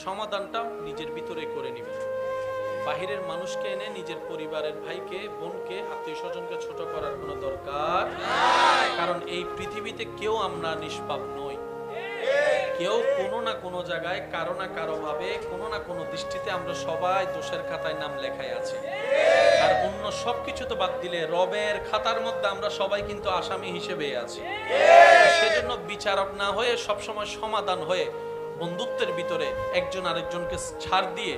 সমাধানটা নিজের ভিতরে করে নিবে। বাহিরের মানুষকে এনে নিজের পরিবারের ভাইকে, বোনকে, আত্মীয় স্বজনকে ছোট করার কোনো দরকার নাই। কারণ এই পৃথিবীতে কেউ আমরা নিষ্পাপ নই। কেউ কোনো না কোনো জায়গায় কারো না কারো ভাবে কোনো না কোনো দৃষ্টিতে আমরা সবাই দোষের খাতায় নাম লেখাই আছে। আর অন্য সবকিছু তো বাদ দিলে রবের খাতার মধ্যে আমরা সবাই কিন্তু আসামি হিসেবে আছি। সেজন্য বিচারক না হয়ে সবসময় সমাধান হয়ে বন্ধুত্বের ভিতরে একজন আরেকজনকে ছাড় দিয়ে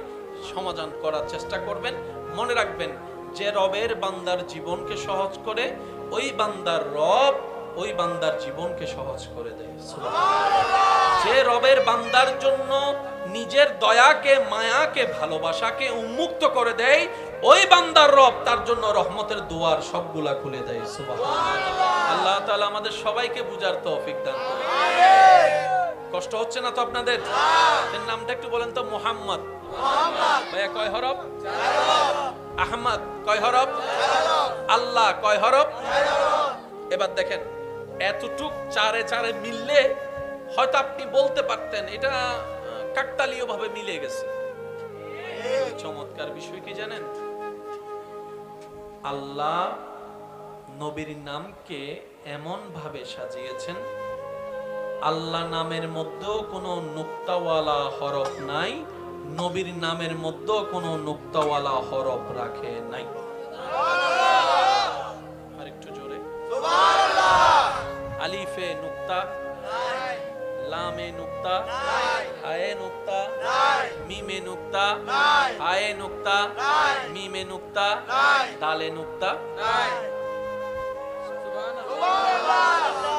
সমাধান করার চেষ্টা করবেন। মনে রাখবেন, যে রবের বান্দার জীবনকে সহজ করে, ওই বান্দার রব ওই বান্দার জীবনকে সহজ করে দেয়। যে রবের বান্দার জন্য নিজের দয়াকে, মায়াকে, ভালোবাসাকে উন্মুক্ত করে দেয়, ওই বান্দার রব তার জন্য রহমতের দুয়ার সবগুলা খুলে দেয়। সুবহানাল্লাহ। আল্লাহ তাআলা আমাদের সবাইকে বুঝার তৌফিক দান করুন। কষ্ট হচ্ছে না তো আপনাদের? এর নামটা একটু বলেন তো। মুহাম্মদ ভাইয়া কয় হরফ? আহমদ কয় হরফ? আল্লাহ কয় হরফ? এবার দেখেন, এতটুক চারে চারে মিললে হয়তো আপনি বলতে পারতেন এটা কাকতালীয় ভাবে মিলে গেছে। চমৎকার বিষয় কি জানেন? আল্লাহ নবীর নামকে এমন ভাবে সাজিয়েছেন, আল্লাহ নামের মধ্যেও কোনো নুক্তাওয়ালা হরফ নাই, নবীর নামের মধ্যেও কোনো নুক্তাওয়ালা হরফ রাখে নাই। আরেকটু জোরে সুবহানাল্লাহ। আলিফে নুক্তা নাই, লামে নুক্তা নাই, হায়ে নুক্তা নাই, মিমে নুক্তা নাই, হায়ে নুক্তা নাই, মিমে নুক্তা নাই, দালে নুক্তা নাই। সুবহানাল্লাহ।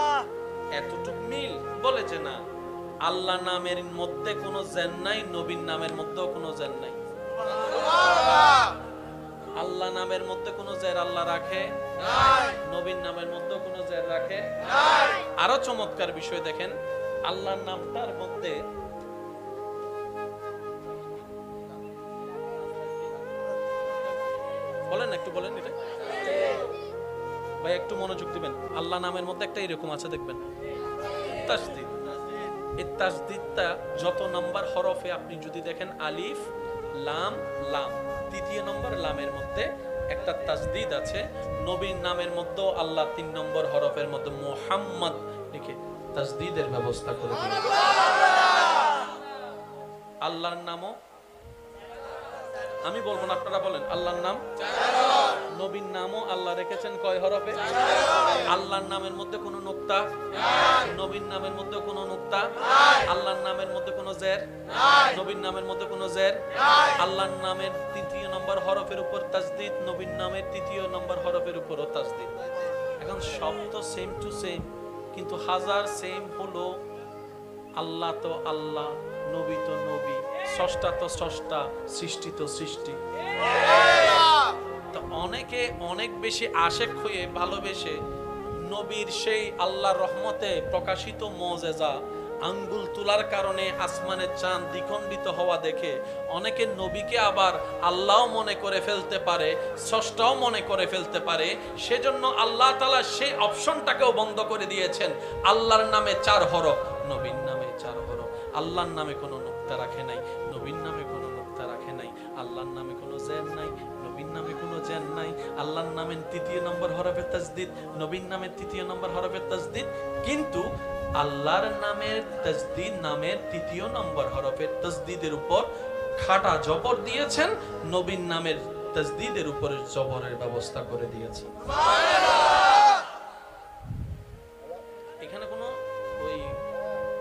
এতটুক মিল বলেছে না। আল্লাহ নামের মধ্যে কোনো জেন নাই, নবীর নামের মধ্যেও কোনো জেন নাই। আল্লাহ নামের মধ্যে কোনো জের আল্লাহ রাখে নাই, নবীর নামের মধ্যে কোনো জের রাখে নাই। আরো চমৎকার বিষয় দেখেন, আল্লাহর নামটার মধ্যে বলেন একটু বলেন এটা ভাই, একটু মনোযোগ দিবেন। আল্লাহ নামের মধ্যে একটা এরকম আছে দেখবেন, তাসদিদ। এই তাসদিদটা যত নাম্বার হরফে আপনি যদি দেখেন, আলিফ লাম লাম, তৃতীয় নম্বর লামের মধ্যে একটা তাসদিদ আছে। নবীর নামের মধ্যে আল্লাহ 3 নম্বর হরফের মধ্যে মুহাম্মদ লিখে তাসদিদের ব্যবস্থা করে দিলেন। আল্লাহর নামও আমি বলবো না, আপনারা বলেন। আল্লাহর নাম 4। নবীর নামও আল্লাহ রেখেছেন কয় হরফে? 4। আল্লাহর নামের মধ্যে কোনো নুক্তা নাই, নবীর নামের মধ্যে কোনো নুক্তা নাই। আল্লাহর নামের মধ্যে কোনো জের নাই, নবীর নামের মধ্যে কোনো জের নাই। আল্লাহর নামের 3য় নম্বর হরফের উপর তাসদিদ, নবীর নামের 3য় নম্বর হরফের উপরও তাসদিদ। এখন সব তো সেম টু সেম, কিন্তু হাজার সেম হলো আল্লাহ তো আল্লাহ, নবী তো নবী, স্রষ্টা তো স্রষ্টা, সৃষ্টি তো সৃষ্টি। তো অনেকে অনেক বেশি আশেক হয়ে ভালোবেসে নবীর সেই আল্লাহর রহমতে প্রকাশিত মুজিজা আঙ্গুল তোলার কারণে আসমানের চাঁদ দ্বিখণ্ডিত হওয়া দেখে অনেকে নবীকে আবার আল্লাহ মনে করে ফেলতে পারে, স্রষ্টাও মনে করে ফেলতে পারে। সেজন্য আল্লাহ তাআলা সেই অপশনটাকেও বন্ধ করে দিয়েছেন। আল্লাহর নামে 4 হরফ, নবীর নামে 4 হরফ। আল্লাহর নামে কোনো নুক্তা রাখে নাই, নবীর নামে কোনো নুক্তা রাখে নাই। আল্লাহর নামে কোনো জের নাই, নবীর নামে কোনো জের নাই। আল্লাহর নামের 3য় নম্বর হরফে তাসদিদ, নবীর নামের 3য় নম্বর হরফে তাসদিদ। কিন্তু আল্লাহর নামের তাসদিদ, নামের 3য় নম্বর হরফের তাসদিদের উপর খাটা জবর দিয়েছেন, নবীর নামের তাসদিদের উপরে জবরের ব্যবস্থা করে দিয়েছেন। এখানে কোনো ওই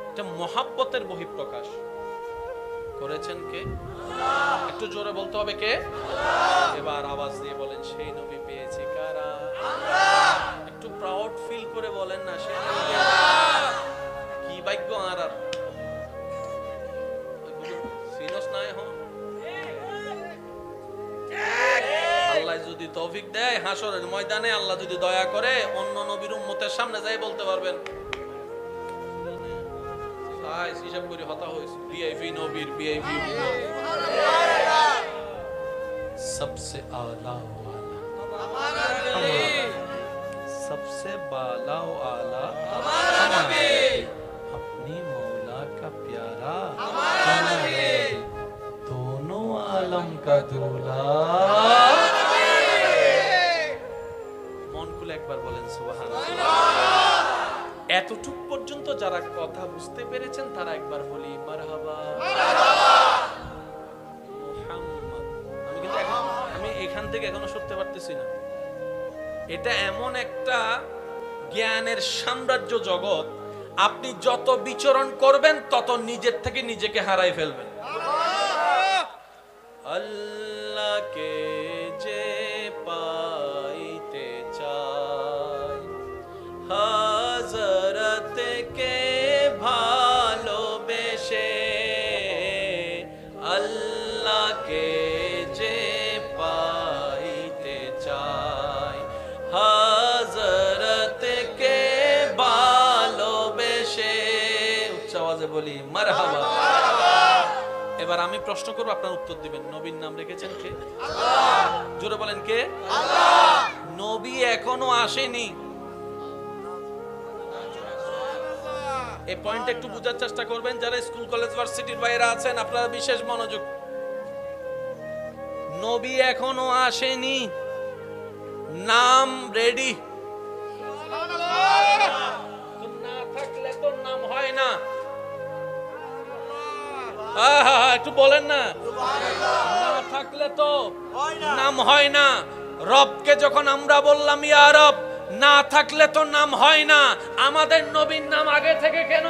এটা মহাব্বতের বহিঃপ্রকাশ করেছেন কে? একটু জোরে বলতে হবে কে? এবার আওয়াজ দিয়ে বলেন, সেই নবী পেয়েছি কারা? একটু প্রাউড ফিল করে বলেন না, সেই নবী কি ভাগ্য আর সিনস নাই হন। আল্লাহ যদি তৌফিক দেয়, হাসরের ময়দানে আল্লাহ যদি দয়া করে, অন্য নবীর উম্মতের সামনে যাই বলতে পারবেন, হিসাব করে হতা হয়েছে ভিআইপি নবীর, ভিআইপি सबसे आला वाला सबसे बाला आला हमारा नबी, अपनी मौला का प्यारा हमारा नबी। का दूल्हा। মন খুলে একবার বলেন সুবহানাল্লাহ। এতটুক পর্যন্ত যারা কথা বুঝতে পেরেছেন তারা একবার বলি মারহাবা মুহাম্মদ। আমি এখান থেকে এখনো সরতে পারতেছি না। এটা এমন একটা জ্ঞানের সাম্রাজ্য জগৎ, আপনি যত বিচরণ করবেন তত নিজের থেকে নিজেকে হারাই ফেলবেন। আল্লাহকে যে পাইতে চাই, হযরতকে ভালোবেসে, আল্লাহকে যে পাইতে চাই, হযরতকে ভালোবেসে। উচ্চ আওয়াজে বলি মারহাবা। এবার আমি প্রশ্ন করব, আপনারা উত্তর দিবেন। নবীর নাম রেখেছেন কে? আল্লাহ। জোরে বলেন কে? আল্লাহ। নবী এখনো আসেনি, এই পয়েন্ট একটু বোঝার চেষ্টা করবেন। যারা স্কুল কলেজ ভার্সিটির বাইরে আছেন আপনারা বিশেষ মনোযোগ। নবী এখনো আসেনি, নাম রেডি। না থাকলে তো নাম হয় না। একটু বলেন না, না থাকলে তো নাম হয় না। রবকে যখন আমরা বললাম ইয়া রব, না থাকলে তো নাম হয় না। আমাদের নবীর নাম আগে থেকে কেন,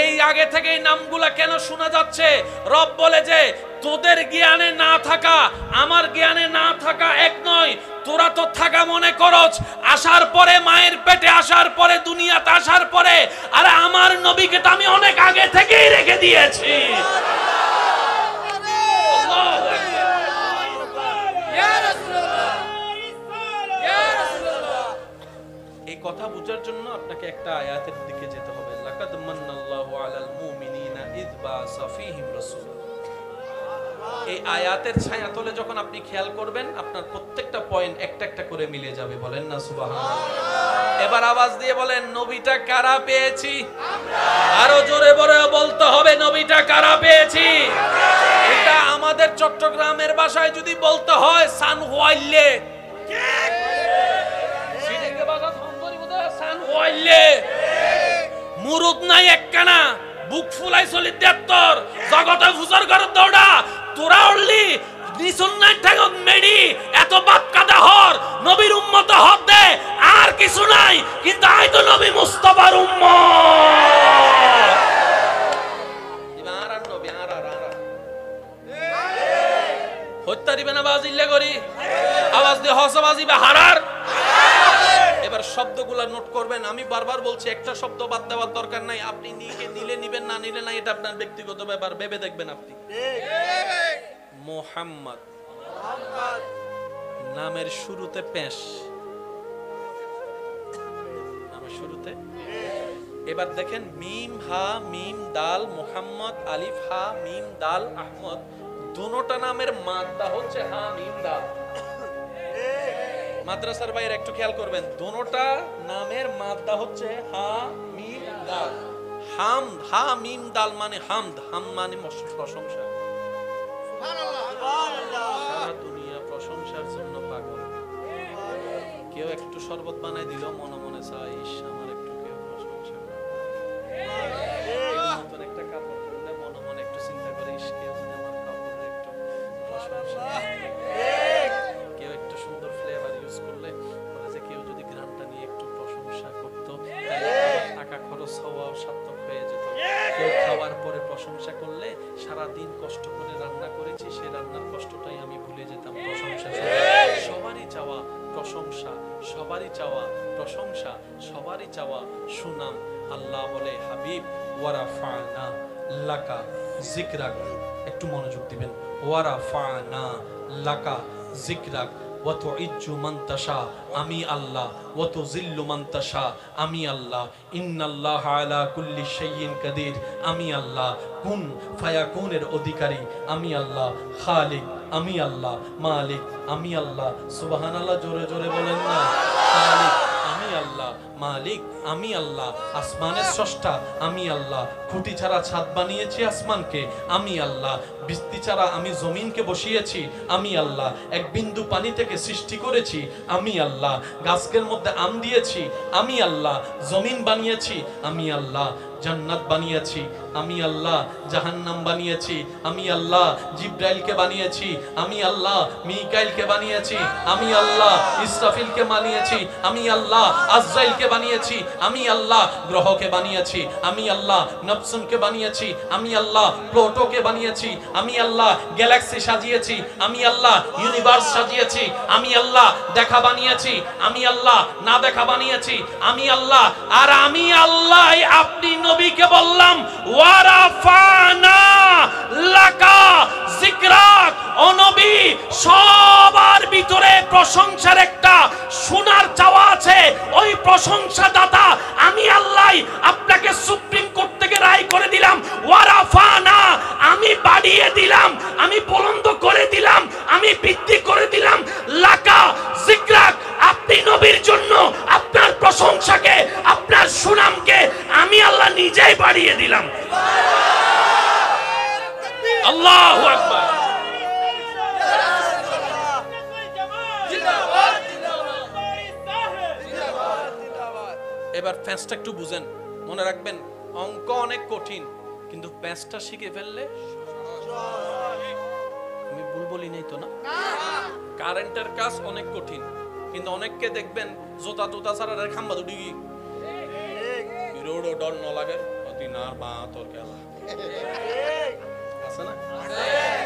এই আগে থেকে এই নামগুলা কেন শোনা যাচ্ছে? রব বলে যে তোদের জ্ঞানে না থাকা আমার জ্ঞানে না থাকা এক নয়। তোরা তো থাকা মনে করছ আসার পরে, মায়ের পেটে আসার পরে, দুনিয়াতে আসার পরে। আরে আমার নবীকে তো আমি অনেক আগে থেকেই রেখে দিয়েছি। এই কথা বুঝার জন্য আপনাকে একটা আয়াতের দিকে যেতে হবে। লাকাদ মান্নাল্লাহু আলাল মুমিনিনা ইয বা'সা ফীহিম রাসূলা। এই আয়াতের ছায়াতলে যখন আপনি খেয়াল করবেন আপনার প্রত্যেকটা পয়েন্ট একটা একটা করে মিলে যাবে। বলেন না সুবহানাল্লাহ। এবার আওয়াজ দিয়ে বলেন নবীটা কারা পেয়েছি? আমরা। আরো জোরে বলে বলতে হবে নবীটা কারা পেয়েছি? এটা আমাদের চট্টগ্রামের ভাষায় যদি বলতে হয় সান ওয়াইলে। ঠিক। সিলেটের ভাষা সুন্দরী বোধহয় সান ওয়াইলে। মুরুদ নাই একখানা, বুক ফুলাই চলি 73, জগতে ফুসর করে দৌড়া। তোরা উড়লি নিসুন্নাত ঠাকুর মেডি, এত বাপ কাদা হর, নবীর উম্মত হক দে, আর কিছু নাই। কিন্তু আই তো নবী মুস্তাফার উম্মত। ইমারান নবী আর হত্যা দিবে না বাজিল্লে করি, আওয়াজ দিয়ে হসবাজি বা হারার। এবার শব্দগুলো নোট করবেন। আমি বারবার বলছি একটা শব্দ বাদ দেওয়ার দরকার নাই। আপনি নিলে নিবেন, না নিলে না, এটা আপনার ব্যক্তিগত ব্যাপার। ভেবে দেখবেন আপনি। মুহাম্মদ নামের শুরুতে পেশ, নামের শুরুতে। এবার দেখেন মিম হা মিম দাল মুহাম্মদ, আলিফ হা মিম দাল আহমদ। দুটোটা নামের মাদ্দা হচ্ছে হা মিম দাল। মাদ্রাসার বাইরে একটু খেয়াল করবেন, দুটোটা নামের মাদ্দা হচ্ছে হা মিম দাল। হাম, হা মিম দাল মানে হামদ, হাম মানে প্রশংসা। সারা দুনিয়া প্রশংসার জন্য পাগল। কেউ একটু শরবত বানাই দিল মনে মনে চাই আমার একটু কেউ প্রশংসা করে। নতুন একটা কাপড় পরলে মনে মনে একটু চিন্তা করে কেউ যদি আমার কাপড়ের একটু প্রশংসা। কেউ একটু সুন্দর ফ্লেভার ইউজ করলে বলে যে কেউ যদি গ্রামটা নিয়ে একটু প্রশংসা করতো তাহলে টাকা খরচ হওয়া সার্থক হয়ে যেত। কেউ খাওয়ার পরে প্রশংসা করলে সারা দিন কষ্ট করে রান্না করেছি, সে রান্নার কষ্টটাই আমি ভুলে যেতাম। প্রশংসা সবারই চাওয়া, প্রশংসা সবারই চাওয়া, প্রশংসা সবারই চাওয়া, সুনাম। আল্লাহ বলে হাবিব ওয়ারাফানা লাকা যিকরাক। একটু মনোযোগ দিবেন। ওয়ারাফানা লাকা যিকরাক ওয়া তুইজ্জু মান তাশা, আমি আল্লাহ। ওয়া তুযিল্লু মান তাশা, আমি আল্লাহ। ইন্নাল্লাহা আলা কুল্লি শাইইন কাদির, আমি আল্লাহ। কুন ফায়াকুনের অধিকারী আমি আল্লাহ। খালিক আমি আল্লাহ। মালিক আমি আল্লাহ। সুবহানাল্লাহ। জোরে জোরে বলেন না। খালিক আমি আল্লাহ, মালিক আমি আল্লাহ, আসমানের স্রষ্টা আমি আল্লাহ, খুঁটি ছাড়া ছাদ বানিয়েছি আসমানকে আমি আল্লাহ, বৃষ্টি ছাড়া আমি জমিনকে বসিয়েছি আমি আল্লাহ, এক বিন্দু পানি থেকে সৃষ্টি করেছি আমি আল্লাহ, গাছের মধ্যে আম দিয়েছি আমি আল্লাহ, জমিন বানিয়েছি আমি আল্লাহ, জান্নাত বানিয়েছি আমি আল্লাহ, জাহান্নাম বানিয়েছি আমি আল্লাহ, জিব্রাইলকে বানিয়েছি আমি আল্লাহ, মিকাইলকে বানিয়েছি আমি আল্লাহ, ইসরাফিলকে বানিয়েছি আমি আল্লাহ, আজরাইলকে বানিয়েছি আমি আল্লাহ, গ্রহকে বানিয়েছি আমি আল্লাহ, নফসুনকে বানিয়েছি আমি আল্লাহ, প্লুটোকে বানিয়েছি আমি আল্লাহ, গ্যালাক্সি সাজিয়েছি আমি আল্লাহ, ইউনিভার্স সাজিয়েছি আমি আল্লাহ, দেখা বানিয়েছি আমি আল্লাহ, না দেখা বানিয়েছি আমি আল্লাহ। আর আমি আল্লাহ আপনি নবীকে বললাম ওয়ারাফানা লাকা যিকরাক, ও নবী সবার ভিতরে প্রশংসার একটা শোনার চাওয়া আছে, ওই প্রশংসা দাতা আমি আল্লাহ আপনাকে সুপ্রিম কোর্ট থেকে রায় করে দিলাম, ওয়ারাফানা আমি বাড়িয়ে দিলাম, আমি বুলন্দ করে দিলাম, আমি বৃদ্ধি করে দিলাম, লাকা যিকরাক আপনি নবীর জন্য আপনার প্রশংসাকে, আপনার সুনামকে আমি আল্লাহ নিজেই বাড়িয়ে দিলাম। আল্লাহু আকবার। এবার প্যাঁচটা একটু বুঝেন, মনে রাখবেন অঙ্ক অনেক কঠিন, কিন্তু প্যাঁচটা শিখে ফেললে আমি ভুল বলি নাই তো না? কারেন্টের কাজ অনেক কঠিন, কিন্তু অনেককে দেখবেন জোতা জোতা ছাড়া খাম্বা দুটি রোড ডর ন লাগে অতি না বা তোর খেলা আছে না,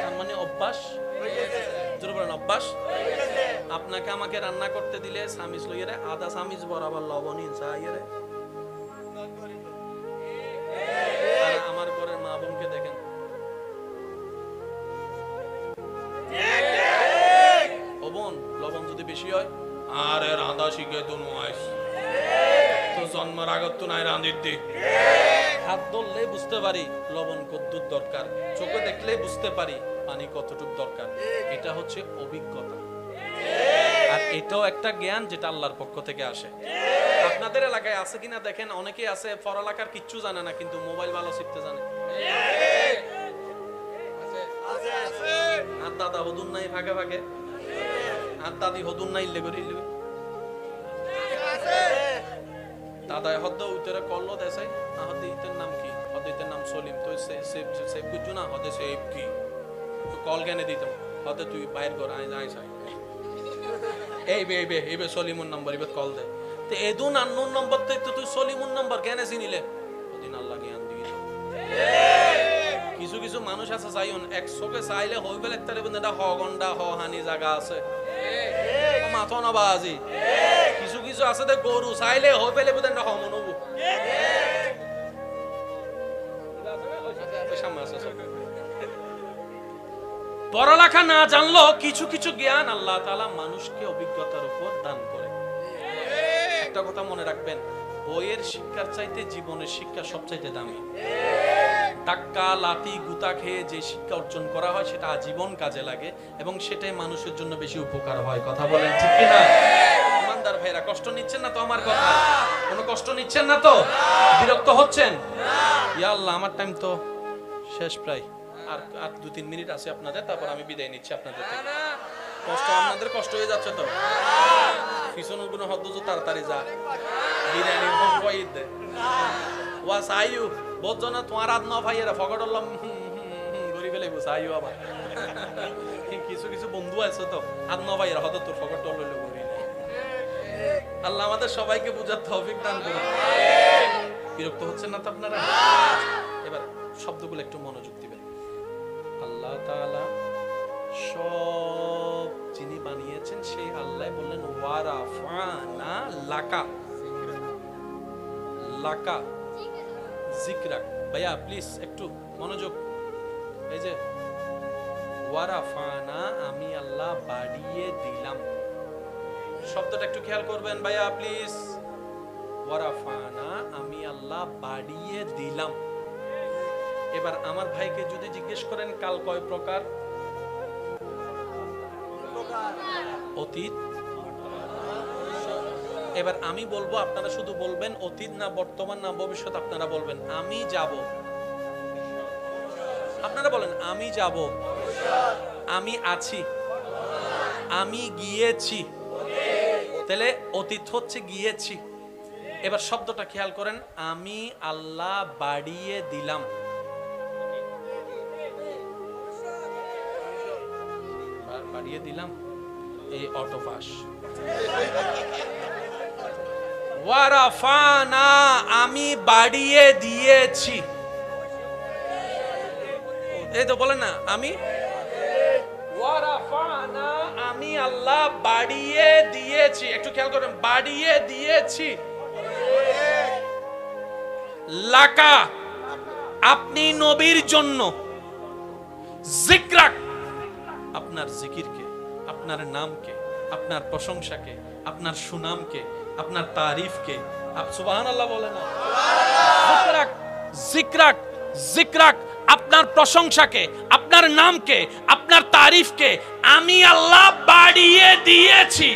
তার মানে অভ্যাস জোরে বলেন অভ্যাস। আপনাকে আমাকে রান্না করতে দিলে সামিজ লইয়ে রে আধা সামিজ বরাবর লবণ চাইয়ে রে, আর আমার ঘরের মা বোনকে দেখেন ও বোন লবণ যদি বেশি হয় আরে রাঁধা শিখে তো নয় তো জন্মের আগত তো নাই রাঁধির দি, হাত ধরলেই বুঝতে পারি লবণ কতটুক দরকার, চোখে দেখলেই বুঝতে পারি পানি কতটুক দরকার। এটা হচ্ছে অভিজ্ঞতা, আর এটাও একটা জ্ঞান যেটা আল্লাহর পক্ষ থেকে আসে। আপনাদের এলাকায় আছে কিনা দেখেন, অনেকেই আছে পড়ালেখার কিচ্ছু জানে না কিন্তু মোবাইল ভালো শিখতে জানে। আর দাদা হদুন নাই ভাগে ভাগে, আর দাদি হদুন নাই ইল্লে করে ইল্লে দাদায় হদ্দ উত্তরে করলো দেশাই হদ্দিতের নাম কি, হদ্দিতের নাম সলিম, তো সেভ বুঝছো না হদে সেভ কি তো কল কেনে দিতাম হদে তুই বাইর কর আই যাই চাই এই বে সলিমুর নম্বর এবার কল দে, তো এদুন আন্নুর নম্বর তো তুই সলিমুর নম্বর কেনে চিনিলে ওদিন আল্লাহ জ্ঞান দিয়ে। কিছু কিছু মানুষ আছে চাইন একশোকে চাইলে হই ফেলে একটা এটা হ গন্ডা হ হানি জায়গা আছে মাথা না বাজি, কিছু কিছু আছে দে গরু চাইলে হই ফেলে বোধ হ মনবু পড়ালেখা না জানলো কিছু কিছু জ্ঞান আল্লাহ তাআলা মানুষকে অভিজ্ঞতার উপর দান করে। একটা কথা মনে রাখবেন, বইয়ের শিক্ষার চাইতে জীবনের শিক্ষা সবচাইতে দামি। টাক্কা লাথি গুতা খেয়ে যে শিক্ষা অর্জন করা হয় সেটা আজীবন কাজে লাগে এবং সেটাই মানুষের জন্য বেশি উপকার হয়। কথা বলেন ঠিক কিনা? ইমানদার ভাইরা কষ্ট নিচ্ছেন না তো? আমার কথা কোনো কষ্ট নিচ্ছেন না তো? বিরক্ত হচ্ছেন? ইয়া আল্লাহ আমার টাইম তো শেষ প্রায়, আর 2-3 মিনিট আছে আপনাদের, তারপর আমি বিদায় নিচ্ছি আপনাদের থেকে। কষ্ট আপনাদের কষ্ট হয়ে যাচ্ছে তো? পিছনের কোনো হদ্দ তাড়াতাড়ি যা বিরিয়ানি হইয়ে দে ওয়া সাইয়ু বজনা তোমার আদ ন ভাইয়েরা ফগড়লাম গরি ফেলে বসে আইও আবার কিছু কিছু বন্ধু আছে তো আদ ন ভাইয়েরা হয়তো তোর ফগড় লইলো গরি। আল্লাহ আমাদের সবাইকে বুঝার তৌফিক দান করুন। বিরক্ত হচ্ছেন না তো আপনারা? এবার শব্দগুলো একটু মনোযোগ দিবেন। আল্লাহ তাআলা সব যিনি বানিয়েছেন সেই আল্লাহ বললেন ওয়ারাফানা লাকা লাকা যিকরাক। ভাইয়া প্লিজ একটু মনোযোগ। এই যে ওয়ারাফানা আমি আল্লাহ বাড়িয়ে দিলাম, শব্দটা একটু খেয়াল করবেন ভাইয়া প্লিজ। ওয়ারাফানা আমি আল্লাহ বাড়িয়ে দিলাম। এবার আমার ভাইকে যদি জিজ্ঞেস করেন কাল কয় প্রকার? অতীত, এবার আমি বলবো, আপনারা শুধু বলবেন অতীত না বর্তমান না ভবিষ্যৎ। আপনারা বলবেন আমি যাব। আপনারা বলেন আমি যাব, আমি আছি, আমি গিয়েছি। তাহলে অতীত হচ্ছে গিয়েছি। এবার শব্দটা খেয়াল করেন, আমি আল্লাহ বাড়িয়ে দিলাম। বাড়িয়ে দিলাম এই অটোপাস। ওয়ারাফানা, আমি বাড়িয়ে দিয়েছি। এই তো বলেন না, আমি ওয়ারাফানা, আমি আল্লাহ বাড়িয়ে দিয়েছি। একটু খেয়াল করেন, বাড়িয়ে দিয়েছি। লাকা, আপনি নবীর জন্য, যিকরাক, আপনার জিকিরকে, আপনার নামকে, আপনার প্রশংসাকে, আপনার সুনামকে, আপনার তারিফকে। সুবহানাল্লাহ বলে না? যিকরাক, যিকরাক, যিকরাক, আপনার প্রশংসাকে, আপনার নামকে, আপনার তারিফকে আমি আল্লাহ বাড়িয়ে দিয়েছি।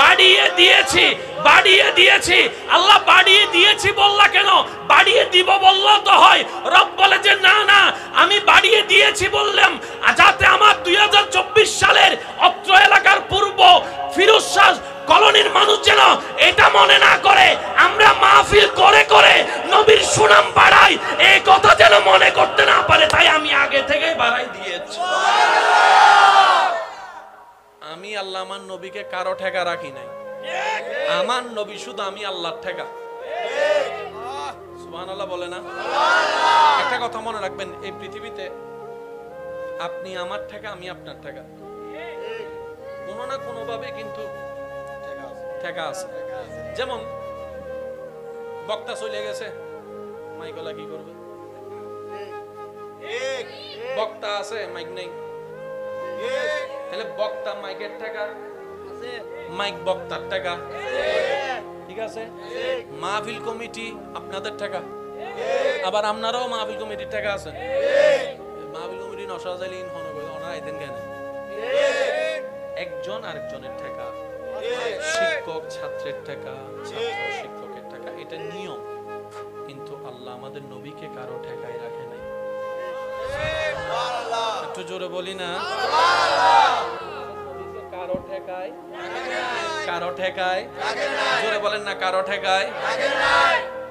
বাড়িয়ে দিয়েছি, বাড়িয়ে দিয়েছি। আল্লাহ বাড়িয়ে দিয়েছি বললা কেন? বাড়িয়ে দিব বললেও তো হয়। রব বলে যে না না, আমি বাড়িয়ে দিয়েছি বললাম যাতে আমার 2024 সালের অত্র এলাকার পূর্ব ফিরোজ শাহ কলোনির মানুষ যেন এটা মনে না করে আমরা মাহফিল করে করে নবীর সুনাম বাড়াই, এই কথা যেন মনে করতে না পারে, তাই আমি আগে থেকেই বাড়াই দিয়েছি। আমি আল্লাহ আমার নবীকে কারো ঠেকা রাখি নাই। আমার নবী শুধু আমি আল্লাহর ঠেকা। সুবহানাল্লাহ বলে না? একটা কথা মনে রাখবেন, এই পৃথিবীতে আপনি আমার ঠেকা, আমি আপনার ঠেকা। কোনো না কোনো ভাবে কিন্তু ঠেকা আছে। যেমন বক্তা চলে গেছে, মাইকলা কি করবে? বক্তা আছে, মাইক নেই। তাহলে বক্তা মাইকের টাকা, মাইক বক্তার টাকা, ঠিক আছে? মাহফিল কমিটি আপনাদের টাকা, আবার আপনারাও মাহফিল কমিটির টাকা আছে। মাহফিল কমিটি নসাজালিন হন ওনারা আইতেন কেন? একজন আরেকজনের টাকা, শিক্ষক ছাত্রের টাকা, ছাত্র শিক্ষকের টাকা, এটা নিয়ম। কিন্তু আল্লাহ আমাদের নবীকে কারো ঠেকায় রাখে নাই। একটু জোরে বলি না? কারো ঠেকায়, কারো ঠেকায়, জোরে বলেন না, কারো ঠেকায়।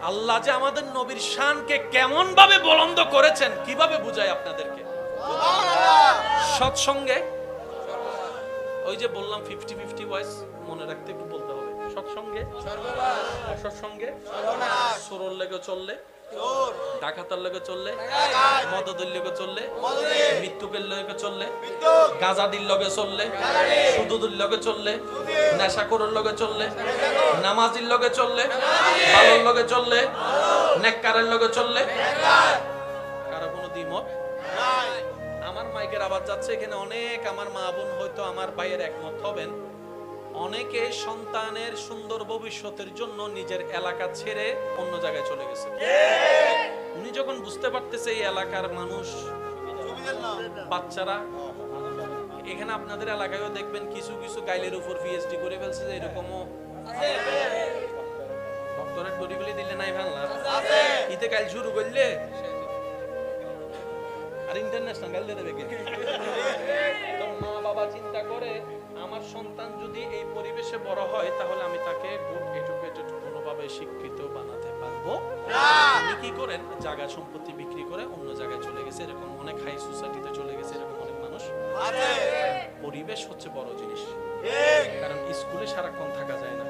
আল্লাহ যে আমাদের নবীর শানকে কেমন ভাবে বুলন্দ করেছেন, কিভাবে বুঝাই আপনাদেরকে? সৎসঙ্গে, ওই যে বললাম 50-50 ভয়েস মনে রাখতে কি বলতে হবে? সৎসঙ্গে, অসৎসঙ্গে, সুরর লেগে চললে, ডাকাতার লেগে চললে, মদদের লেগে চললে, মৃত্যুকের লেগে চললে, গাজাদির লগে চললে, সুদুদের লগে চললে, নেশাখোরের লগে চললে, নামাজির লগে চললে, ভালোর লগে চললে, নেককারের লগে চললে, কারো কোনো দ্বিমত নাই। আমার মাইকের আওয়াজ যাচ্ছে, এখানে অনেক আমার মা বোন হয়তো আমার ভাইয়ের একমত হবেন। অনেকে সন্তানের সুন্দর ভবিষ্যতের জন্য নিজের এলাকা ছেড়ে অন্য জায়গায় চলে গেছে। উনি যখন বুঝতে পারতেছে এই এলাকার মানুষ, বাচ্চারা, এখানে আপনাদের এলাকায়ও দেখবেন কিছু কিছু গাইলের উপর পিএইচডি করে ফেলছে, এরকমও ডক্টরেট করে ফেলে দিলে নাই ভাঙলা ইতে গাইল শুরু করলে আর ইন্টারন্যাশনাল গাইল দেবে কে? তো মা বাবা চিন্তা করে আমার সন্তান যদি এই পরিবেশে বড় হয় তাহলে আমি তাকে গুড এডুকেটেড কোনোভাবে শিক্ষিত বানাতে পারবো না। উনি কি করেন? জায়গা সম্পত্তি বিক্রি করে অন্য জায়গায় চলে গেছে, এরকম অনেক হাই সোসাইটিতে চলে গেছে, এরকম অনেক মানুষ আছে। পরিবেশ হচ্ছে বড় জিনিস, কারণ স্কুলে সারাক্ষণ থাকা যায় না,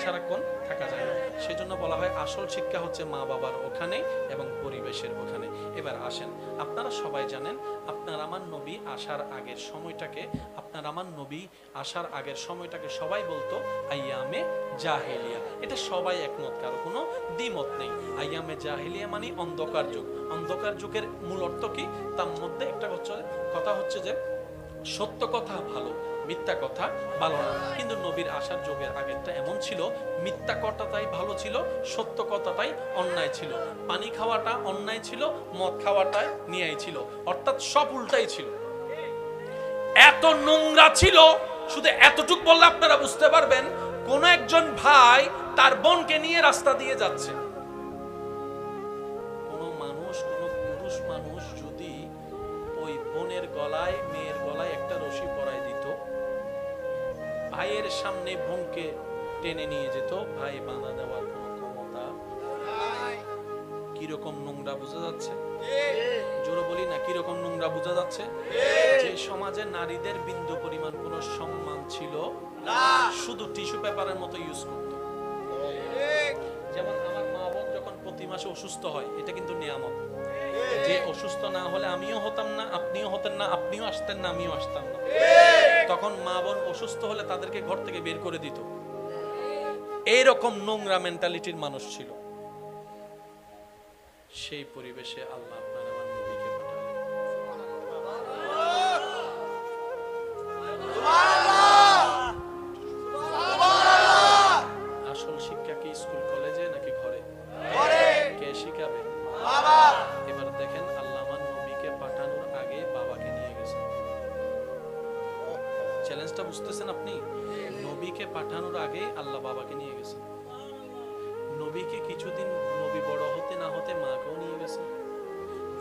সারাক্ষণ থাকা যায় না। সেজন্য বলা হয় আসল শিক্ষা হচ্ছে মা বাবার ওখানে এবং পরিবেশের ওখানে। এবার আসেন, আপনারা সবাই জানেন আপনার আমার নবী আসার আগের সময়টাকে, আপনার আমার নবী আসার আগের সময়টাকে সবাই বলতো আইয়ামে জাহেলিয়া। এটা সবাই একমত, কারো কোনো দ্বিমত নেই। আইয়ামে জাহেলিয়া মানে অন্ধকার যুগ। অন্ধকার যুগের মূল অর্থ কি? তার মধ্যে একটা কথা হচ্ছে যে সত্য কথা ভালো, মিথ্যা কথা ভালো না। কিন্তু নবীর আসার যুগের আগেরটা এমন ছিল, মিথ্যা কথাটাই ভালো ছিল, সত্য কথাটাই অন্যায় ছিল। পানি খাওয়াটা অন্যায় ছিল, মদ খাওয়াটা ন্যায় ছিল, অর্থাৎ সব উল্টাই ছিল। এত নোংরা ছিল, শুধু এতটুকু বললে আপনারা বুঝতে পারবেন। কোন একজন ভাই তার বোনকে নিয়ে রাস্তা দিয়ে যাচ্ছে। কোন মানুষ, কোন পুরুষ মানুষ যদি ওই বোনের গলায়, মেয়ের গলায় একটা রশি পরায় দিত, ভাইয়ের সামনে বোনকে টেনে নিয়ে যেত, ভাই বাঁধা দেওয়ার কোন ক্ষমতা। কিরকম নোংরা বোঝা যাচ্ছে? জোরে বলি না, কিরকম নোংরা বোঝা যাচ্ছে? যে সমাজে নারীদের বিন্দু পরিমাণ কোন সম্মান ছিল না, শুধু টিস্যু পেপারের মতো ইউজ করত। যেমন আমার মা বোন যখন প্রতি মাসে অসুস্থ হয়, এটা কিন্তু নিয়ামত। যে অসুস্থ না হলে আমিও হতাম না, আপনিও হতেন না, আপনিও আসতেন না, আমিও আসতাম না। তখন মা বোন অসুস্থ হলে তাদেরকে ঘর থেকে বের করে দিত। এইরকম নোংরা মেন্টালিটির মানুষ ছিল। সেই পরিবেশে আল্লাহ আপনার আমার নবীকে পাঠালেন। আসল শিক্ষা কি স্কুল কলেজে নাকি ঘরে? কে শিখাবে? এবার দেখেন, আল্লাহ আমার নবীকে পাঠানোর আগে বাবাকে নিয়ে গেছেন। চ্যালেঞ্জটা বুঝতেছেন আপনি? নবীকে পাঠানোর আগে আল্লাহ বাবাকে নিয়ে গেছেন। নবীকে কিছুদিন নবী বড় হতে না হতে মাকেও নিয়ে গেছেন,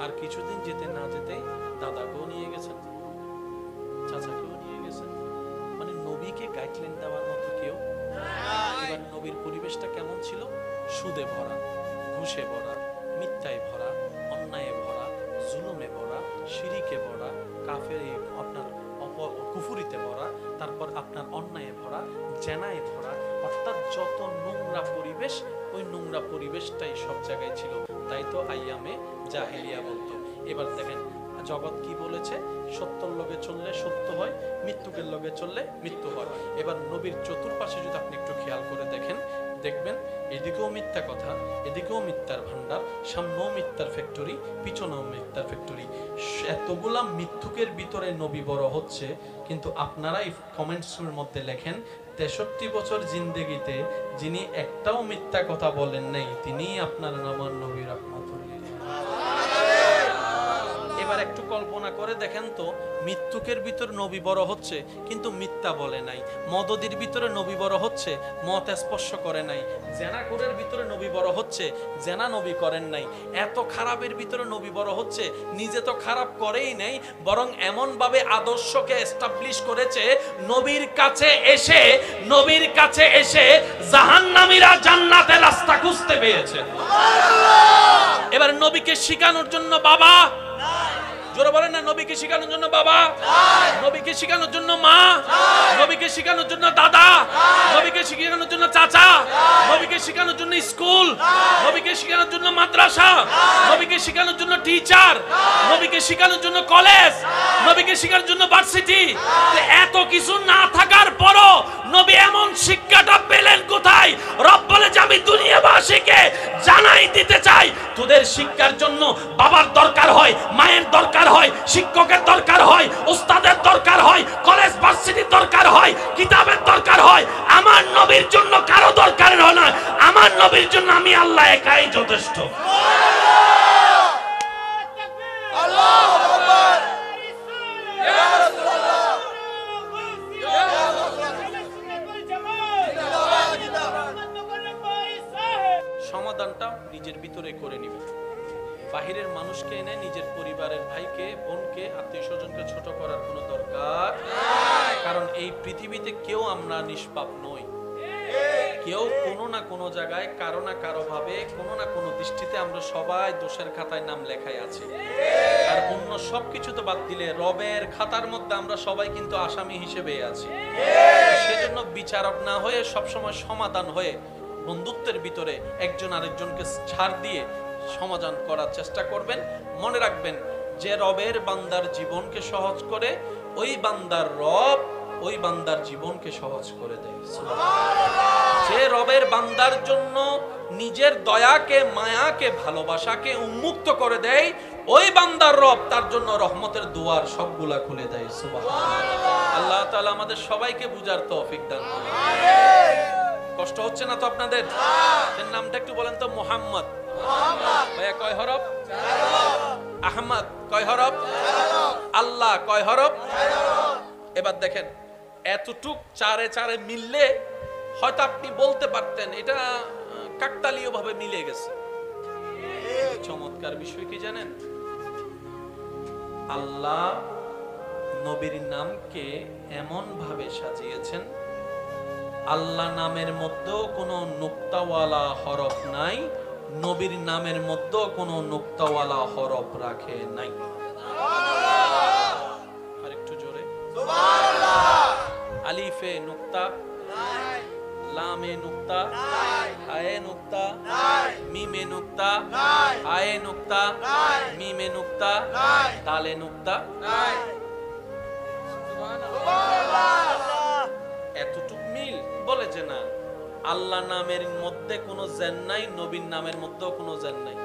আর কিছুদিন যেতে না যেতে দাদাকেও নিয়ে গেছেন, চাচাকেও নিয়ে গেছেন। মানে নবীকে গাইডলাইন দেওয়ার মতো কেউ। এবার নবীর পরিবেশটা কেমন ছিল? সুদে ভরা, ঘুষে ভরা, মিথ্যায় ভরা, অন্যায়ে ভরা, জুলুমে ভরা, শিরিকে ভরা, কাফের আপনার কুফুরিতে ভরা, তারপর আপনার অন্যায়ে ভরা, জেনায় ভরা, অর্থাৎ যত নোংরা পরিবেশ, ওই নোংরা পরিবেশটাই সব জায়গায় ছিল। তাই তো আইয়ামে জাহেলিয়া বলতো। এবার দেখেন জগৎ কি বলেছে, সত্যর লগে চললে সত্য হয়, মৃত্যুকের লগে চললে মৃত্যু হয়। এবার নবীর চতুর্পাশে যদি আপনি একটু খেয়াল করে দেখেন, দেখবেন এদিকেও মিথ্যা কথা, এদিকেও মিথ্যার ভান্ডার, সামনেও মিথ্যার ফ্যাক্টরি, পিছনেও মিথ্যার ফ্যাক্টরি। এতগুলা মিথ্যুকের ভিতরে নবী বড় হচ্ছে, কিন্তু আপনারা এই কমেন্টসের মধ্যে লেখেন 63 বছর জিন্দেগিতে যিনি একটাও মিথ্যা কথা বলেন নাই, তিনিই আপনার আমার নবী রাহমাতুল লিল আলামিন। এবার একটু কল্পনা করে দেখেন তো, মৃত্যুকের ভিতর নবী বড় হচ্ছে কিন্তু মিথ্যা বলে নাই, মদদির ভিতরে নবী বড় হচ্ছে, মদ স্পর্শ করে নাই, জেনাকুরের ভিতরে নবী বড় হচ্ছে, জেনা নবী করেন নাই, এত খারাপের ভিতরে নবী বড় হচ্ছে, নিজে তো খারাপ করেই নাই, বরং এমন ভাবে আদর্শকে এস্টাবলিশ করেছে, নবীর কাছে এসে জাহান্নামীরা জান্নাতের রাস্তা খুঁজতে পেয়েছে। এবার নবীকে শিখানোর জন্য বাবা, জোরে বলেন না, নবীকে শিখানোর জন্য বাবা, নবীকে শিখানোর জন্য মা, নবীকে শিখানোর জন্য দাদা, নবীকে শিখানোর জন্য চাচা, নবীকে শিখানোর জন্য স্কুল, নবীকে শিখানোর জন্য মাদ্রাসা, নবীকে শিখানোর জন্য টিচার, নবীকে শিখানোর জন্য কলেজ, নবীকে শিখানোর জন্য ভার্সিটি। এত কিছু না থাকার পরও নবী এমন শিক্ষাটা পেলেন কোথায়? রব বলে যে আমি দুনিয়াবাসীকে জানাই দিতে চাই, তোদের শিক্ষার জন্য বাবার দরকার হয়, মায়ের দরকার হয়, শিক্ষকের দরকার হয়, উস্তাদের দরকার হয়, কলেজ ভার্সিটির দরকার হয়, কিতাবের দরকার হয়। আমার নবীর জন্য কারো দরকার হয় না, আমার নবীর জন্য আমি আল্লাহ একাই যথেষ্ট। আল্লাহু আকবার। ইয়া রাসূলুল্লাহ। সমাধানটা নিজের ভিতরে করে নিবেন। বাহিরের মানুষকে এনে নিজের পরিবারের ভাইকে, বোনকে, আত্মীয় স্বজনকে ছোট করার কোনো দরকার নাই। কারণ এই পৃথিবীতে কেউ আমরা নিষ্পাপ নই। কেউ কোনো না কোনো জায়গায়, কারো না কারো ভাবে, কোনো না কোনো দৃষ্টিতে আমরা সবাই দোষের খাতায় নাম লেখাই আছে। আর অন্য সবকিছু তো বাদ দিলে রবের খাতার মধ্যে আমরা সবাই কিন্তু আসামি হিসেবে আছি। সেজন্য বিচারক না হয়ে সবসময় সমাধান হয়ে বন্ধুত্বের ভিতরে একজন আরেকজনকে ছাড় দিয়ে সমাধান করার চেষ্টা করবেন। মনে রাখবেন, যে রবের বান্দার জীবনকে সহজ করে, ওই বান্দার রব ওই বান্দার জীবনকে সহজ করে দেয়। যে রবের বান্দার জন্য নিজের দয়াকে, মায়াকে, ভালোবাসাকে উন্মুক্ত করে দেয়, ওই বান্দার রব তার জন্য রহমতের দুয়ার সবগুলা খুলে দেয়। সুবহানাল্লাহ। আল্লাহ তাআলা আমাদের সবাইকে বুঝার তৌফিক দান করুন। কষ্ট হচ্ছে না তো আপনাদের? নামটা একটু বলেন তো। মুহাম্মদ ভাইয়া কয় হরফ? আহমদ কয় হরফ? আল্লাহ কয় হরফ? এবার দেখেন, এতটুক চারে চারে মিললে হয়তো আপনি বলতে পারতেন এটা কাকতালীয় ভাবে মিলে গেছে। চমৎকার বিষয় কি জানেন, আল্লাহ নবীর নামকে এমন ভাবে সাজিয়েছেন, আল্লাহ নামের মধ্যেও কোনো নুক্তাওয়ালা হরফ নাই, নবীর নামের মধ্যেও কোনো নুক্তাওয়ালা হরফ রাখে নাই। আর একটু জোরে সুবহানাল্লাহ। আলিফে নুক্তা নাই, লামে নুক্তা নাই, হায়ে নুক্তা নাই, মিমে নুক্তা নাই, হায়ে নুক্তা নাই, মিমে নুক্তা নাই, দালে নুক্তা নাই। সুবহানাল্লাহ। এতটুক মিল বলে যে না, আল্লাহ নামের মধ্যে কোনো জেন নাই, নবীর নামের মধ্যেও কোনো জেন নাই।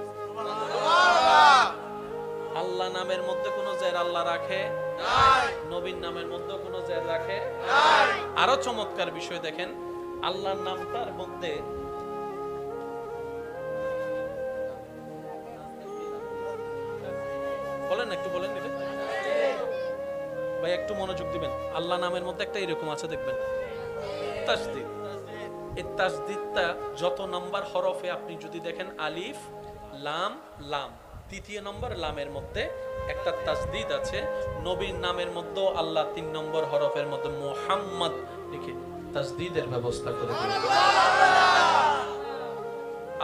আল্লাহ নামের মধ্যে কোনো জের আল্লাহ রাখে নাই, নবীর নামের মধ্যে কোনো জের রাখে নাই। আরো চমৎকার বিষয় দেখেন, আল্লাহর নামটার মধ্যে বলেন, একটু বলেন এটা ভাই, একটু মনোযোগ দিবেন। আল্লাহ নামের মধ্যে একটা এরকম আছে দেখবেন, তাসদীদ। এই তাসদীদটা যত নাম্বার হরফে আপনি যদি দেখেন, আলিফ লাম লাম, তৃতীয় নম্বর লামের মধ্যে একটা তাসদীদ আছে। নবীর নামের মধ্যে আল্লাহ 3 নম্বর হরফের মধ্যে মুহাম্মদ লিখে তাসদীদের ব্যবস্থা করে দিয়েছেন।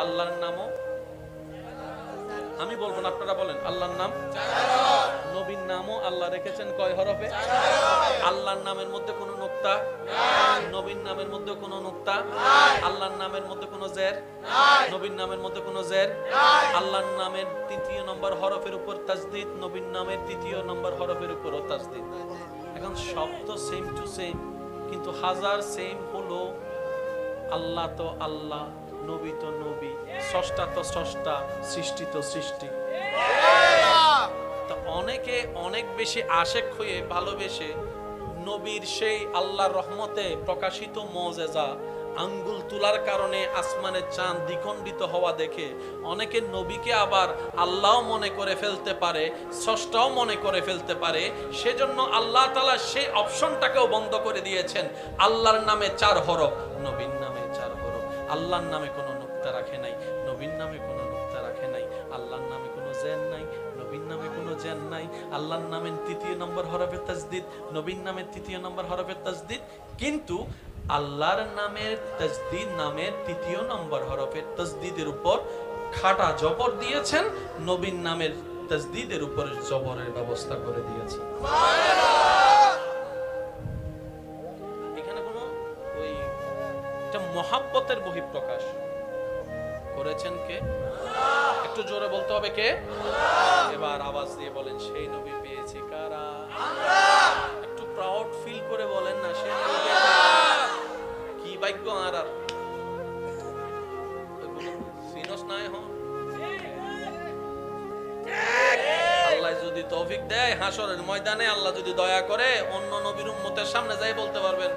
আল্লাহর নামও আমি বলবো না, আপনারা বলেন আল্লাহর নাম। নবীর নামও আল্লাহ রেখেছেন কয় হরফে? আল্লাহর নামের মধ্যে কোনো নুক্তা নাই, নবীর নামের মধ্যে কোনো নুক্তা নাই, আল্লাহর নামের মধ্যে কোনো জের নাই, নবীর নামের মধ্যে কোনো জের নাই। আল্লাহর নামের 3য় নম্বর হরফের উপর তাসদীদ, নবীর নামের 3য় নম্বর হরফের উপরও তাসদীদ। এখন শব্দ সেম টু সেম, কিন্তু হাজার সেম হলো আল্লাহ তো আল্লাহ, নবী তো নবী, স্রষ্টা তো স্রষ্টা, সৃষ্টি তো সৃষ্টি। তো অনেকে অনেক বেশি আশেক হয়ে ভালোবেসে নবীর সেই আল্লাহর রহমতে প্রকাশিত মুজিজা আঙ্গুল তোলার কারণে আসমানের চাঁদ দ্বিখণ্ডিত হওয়া দেখে অনেকে নবীকে আবার আল্লাহ মনে করে ফেলতে পারে, স্রষ্টাও মনে করে ফেলতে পারে। সেজন্য আল্লাহ তাআলা সেই অপশনটাকেও বন্ধ করে দিয়েছেন। আল্লাহর নামে 4 হরফ, নবীর নামে 4 হরফ। আল্লাহর নামে কোনো নুক্তা রাখে নাই, নবীর নামে কোনো নুক্তা রাখে নাই। আল্লাহর নামে কোনো জেন নাই, নবীর নামে কোনো জেন নাই। আল্লাহর নামের 3য় নম্বর হরফে তাসদীদ, নবীর নামের 3য় নম্বর হরফে তাসদীদ। কিন্তু আল্লাহর নামের তাসদীদ নামের 3য় নম্বর হরফের তাসদীদের উপর খাটা জবর দিয়েছেন, নবীর নামের তাসদীদের উপর জবরের ব্যবস্থা করে দিয়েছেন। সুবহানাল্লাহ। এখানে কোনো ওই এটা মহাব্বতের বহিঃপ্রকাশ করেছেন কে? আল্লাহ। একটু জোরে বলতে হবে কে? আল্লাহ। এবার আওয়াজ দিয়ে বলেন, সেই নবী পেয়েছি কারা? আমরা। একটু প্রাউড ফিল করে বলেন না, সেই নবী কি ভাগ্য আর আর সিনস নাই হন। আল্লাহ যদি তৌফিক দেয়, হাসরের ময়দানে আল্লাহ যদি দয়া করে, অন্য নবীর উম্মতের সামনে যাই বলতে পারবেন,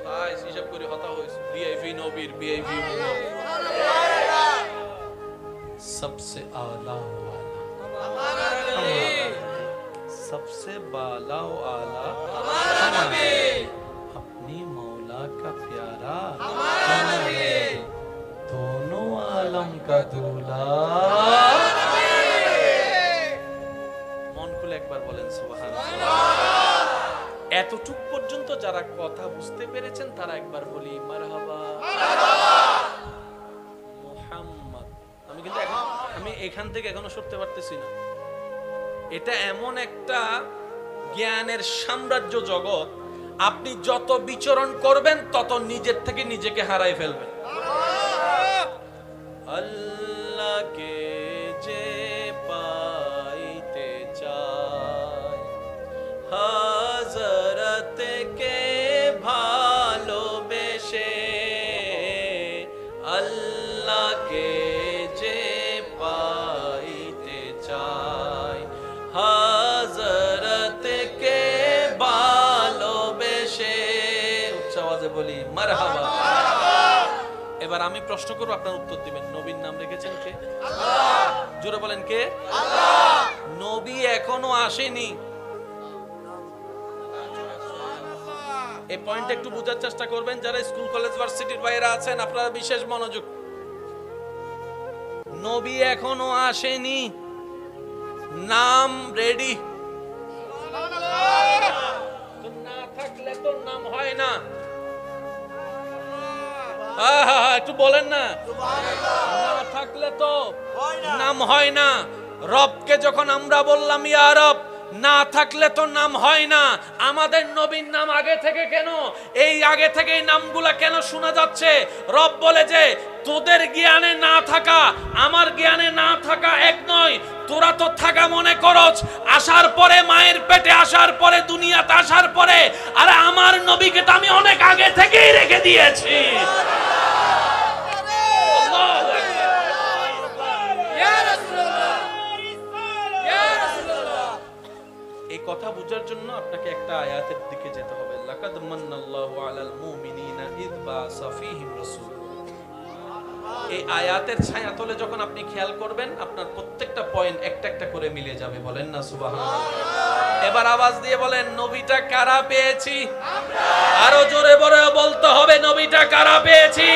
ভাই হিসাব করে হতা হয়েছে, ভিআইপি নবীর ভিআইপি উম্মত, सबसे आला हमारा नबी, सबसे बाला आला हमारा नबी, अपनी मौला का प्यारा हमारा नबी, दोनों आलम का दूल्हा हमारा नबी। মন খুলে একবার বলেন সুবহানাল্লাহ। এতটুক পর্যন্ত যারা কথা বুঝতে পেরেছেন তারা একবার বলি মারহাবা মারহাবা। মুহাম্মদ। আমি এখান থেকে এখনো সরতে পারতেছি না। এটা এমন একটা জ্ঞানের সাম্রাজ্য জগৎ, আপনি যত বিচরণ করবেন তত নিজের থেকে নিজেকে হারাই ফেলবেন। আল্লাহকে যে পাইতে চায়, হযরতকে ভালোবেসে, আল্লাহকে যে পাইতে চায়, হযরতকে ভালোবেসে, উচ্চ আওয়াজে বলি মারহাবা। এবার আমি প্রশ্ন করব, আপনারা উত্তর দিবেন। নবীর নাম রেখেছেন কে? আল্লাহ। জোরে বলেন কে? আল্লাহ। নবী এখনো আসেনি, এই পয়েন্ট একটু বোঝার চেষ্টা করবেন যারা স্কুল কলেজ ভার্সিটির বাইরে আছেন, আপনারা বিশেষ মনোযোগ। নবী এখনো আসেনি, নাম রেডি, না থাকলে তো নাম হয় না। একটু বলেন না, না থাকলে তো নাম হয় না। রবকে যখন আমরা বললাম ইয়া রব, না থাকলে তো নাম হয় না। আমাদের নবীর নাম আগে থেকে কেন, এই আগে থেকে এই নামগুলা কেন শোনা যাচ্ছে? রব বলে যে তোদের জ্ঞানে না থাকা আমার জ্ঞানে না থাকা এক নয়। তোরা তো থাকা মনে করছ আসার পরে, মায়ের পেটে আসার পরে, দুনিয়াতে আসার পরে। আরে আমার নবীকে তো আমি অনেক আগে থেকেই রেখে দিয়েছি। এই কথা বোঝার জন্য আপনাকে একটা আয়াতের দিকে যেতে হবে। লাকাদ মান্নাল্লাহু আলাল মুমিনিনা ইয বা'সা ফীহিম রাসূল। এই আয়াতের ছায়াতলে যখন আপনি খেয়াল করবেন, আপনার প্রত্যেকটা পয়েন্ট একটা একটা করে মিলে যাবে। বলেন না সুবহানাল্লাহ। এবার আওয়াজ দিয়ে বলেন, নবীটা কারা পেয়েছি? আরো জোরে বলে বলতে হবে, নবীটা কারা পেয়েছি?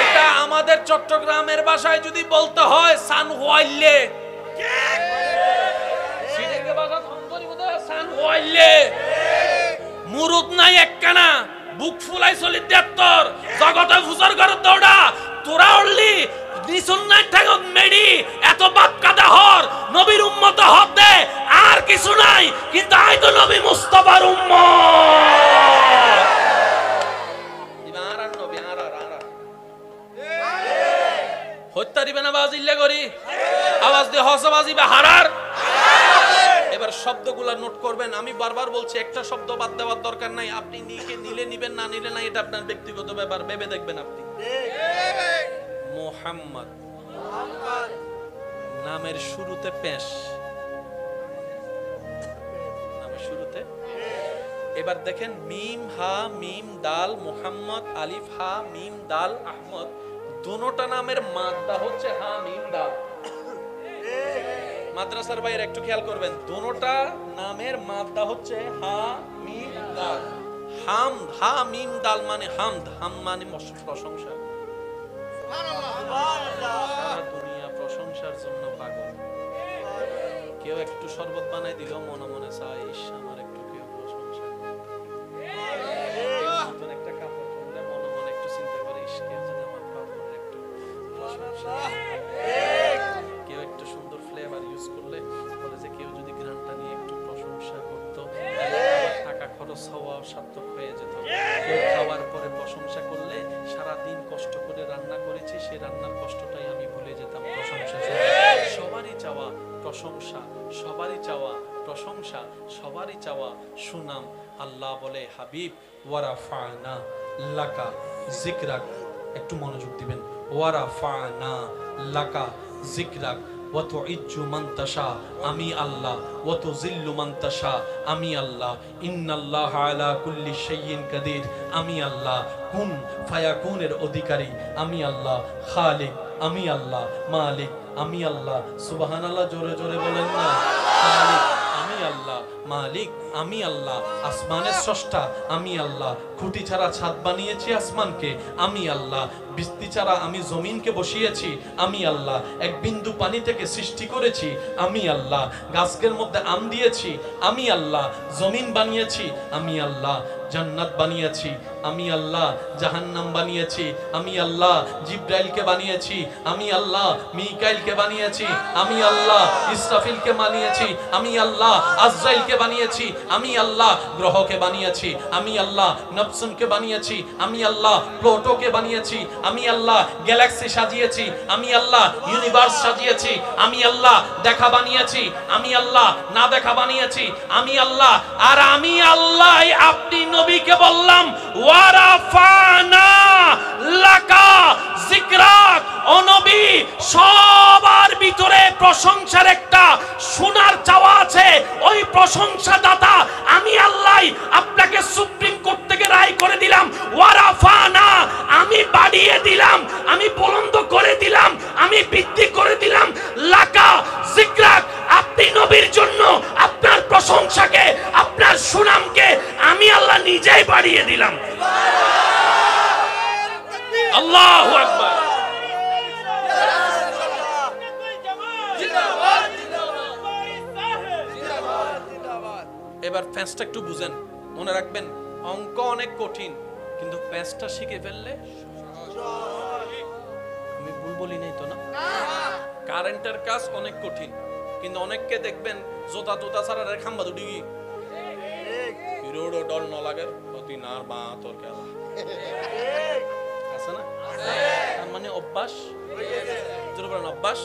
এটা আমাদের চট্টগ্রামের ভাষায় যদি বলতে হয় সান হোয়াইলে, সিলেটের ভাষা সম্পর্কে বলতে হয় সান হোয়াইলে। মুরুদ নাই একখানা, বুক ফুলাই চলি 73, জগতে ফুসর করে দৌড়া। তোরা উড়লি নিসুন্নাই ঠাগক মেডি, এত বাপ কাদা হর, নবীর উম্মত হক দে, আর কিছু নাই। কিন্তু আই তো নবী মুস্তাফার উম্মত। ইমারান নবী আরা হত্যা দিবে না বাজিল্লে করি, আওয়াজ দিয়ে হসবাজি বা হারার। এবার শব্দগুলা নোট করবেন। আমি বারবার বলছি একটা শব্দ বাদ দেওয়ার দরকার নাই। আপনি নিলে নিবেন, না নিলে নাই, এটা আপনার ব্যক্তিগত ব্যাপার, ভেবে দেখবেন আপনি। মুহাম্মদ নামের শুরুতে পেশ, নামের শুরুতে। এবার দেখেন মিম হা মিম দাল মুহাম্মদ, আলিফ হা মিম দাল আহমদ, দুটোটা নামের মাদ্দা হচ্ছে হা মিম দাল। মাদ্রাসার বাইরে একটু খেয়াল করবেন, দুটোটা নামের মাদ্দা হচ্ছে হা মিম দাল। হামদ, হা মিম দাল মানে হামদ, হাম মানে প্রশংসা। সারা দুনিয়া প্রশংসার জন্য পাগল। কেউ একটু শরবত বানাই দিল, মনে মনে চাই আমার একটু কেউ প্রশংসা করে। নতুন একটা কাপড় পরলে মনে মনে একটু চিন্তা করে, কেউ যদি আমার কাপড়ের একটু প্রশংসা। কেউ একটু সুন্দর ফ্লেভার ইউজ করলে বলে যে কেউ যদি ঘ্রাণটা নিয়ে একটু প্রশংসা করতো, টাকা খরচ হওয়া সার্থক হয়ে যেত। কেউ খাওয়ার পরে প্রশংসা করলে সারা দিন কষ্ট করে রান্না করেছি, সেই রান্নার কষ্টটাই আমি ভুলে যেতাম। প্রশংসা সবারই চাওয়া, প্রশংসা সবারই চাওয়া, প্রশংসা সবারই চাওয়া, সুনাম। আল্লাহ বলে হাবিব ওয়ারাফানা লাকা যিকরাক, একটু মনোযোগ দিবেন। ওয়ারাফানা লাকা যিকরাক ওয়া তুইজ্জু মান তাশা, আমি আল্লাহ, ওয়া তুযিল্লু মান তাশা, আমি আল্লাহ। ইন্নাল্লাহা আলা কুল্লি শাইইন কাদির, আমি আল্লাহ। কুন ফায়াকুনের অধিকারী আমি আল্লাহ। খালিক আমি আল্লাহ। মালিক আমি আল্লাহ। সুবহানাল্লাহ, জোরে জোরে বলেন না। খালিক আমি আল্লাহ, মালিক আমি আল্লাহ, আসমানের স্রষ্টা আমি আল্লাহ, খুঁটি ছাড়া ছাদ বানিয়েছি আসমানকে আমি আল্লাহ, বৃষ্টি ছাড়া আমি জমিনকে বসিয়েছি আমি আল্লাহ, এক বিন্দু পানি থেকে সৃষ্টি করেছি আমি আল্লাহ, গাছের মধ্যে আম দিয়েছি আমি আল্লাহ, জমিন বানিয়েছি আমি আল্লাহ, জান্নাত বানিয়েছি আমি আল্লাহ, জাহান্নাম বানিয়েছি আমি আল্লাহ, জিব্রাইলকে বানিয়েছি আমি আল্লাহ, মিকাইলকে বানিয়েছি আমি আল্লাহ, ইসরাফিলকে বানিয়েছি আমি আল্লাহ, আজরাইলকে বানিয়েছি আমি আল্লাহ, গ্রহকে বানিয়েছি আমি আল্লাহ, নফসুনকে বানিয়েছি আমি আল্লাহ, প্লুটোকে বানিয়েছি আমি আল্লাহ, গ্যালাক্সি সাজিয়েছি আমি আল্লাহ, ইউনিভার্স সাজিয়েছি আমি আল্লাহ, দেখা বানিয়েছি আমি আল্লাহ, না দেখা বানিয়েছি আমি আল্লাহ। আর আমি আল্লাহ আপনি নবীকে বললাম ওয়ারাফানা লাকা যিকরাক, ও নবী সবার ভিতরে প্রশংসার একটা শোনার চাওয়া আছে। ওই প্রশংসা দাতা আমি আল্লাহ আপনাকে সুপ্রিম কোর্ট থেকে রায় করে দিলাম। ওয়ারাফানা, আমি বাড়িয়ে দিলাম, আমি বুলন্দ করে দিলাম, আমি বৃদ্ধি করে দিলাম। লাকা যিকরাক, আপনি নবীর জন্য আপনার প্রশংসাকে, আপনার সুনামকে আমি আল্লাহ নিজে নিজেই বাড়িয়ে দিলাম। আল্লাহু আকবার। এবার প্যাঁচটা একটু বুঝেন, মনে রাখবেন অঙ্ক অনেক কঠিন, কিন্তু প্যাঁচটা শিখে ফেললে আমি ভুল বলি নাই তো না? কারেন্টের কাজ অনেক কঠিন, কিন্তু অনেককে দেখবেন জোতা জোতা ছাড়া খাম্বা দুটি রোড ডল ন লাগে অতি নার বা তোর খেলা আছে না? তার মানে অভ্যাস, অভ্যাস।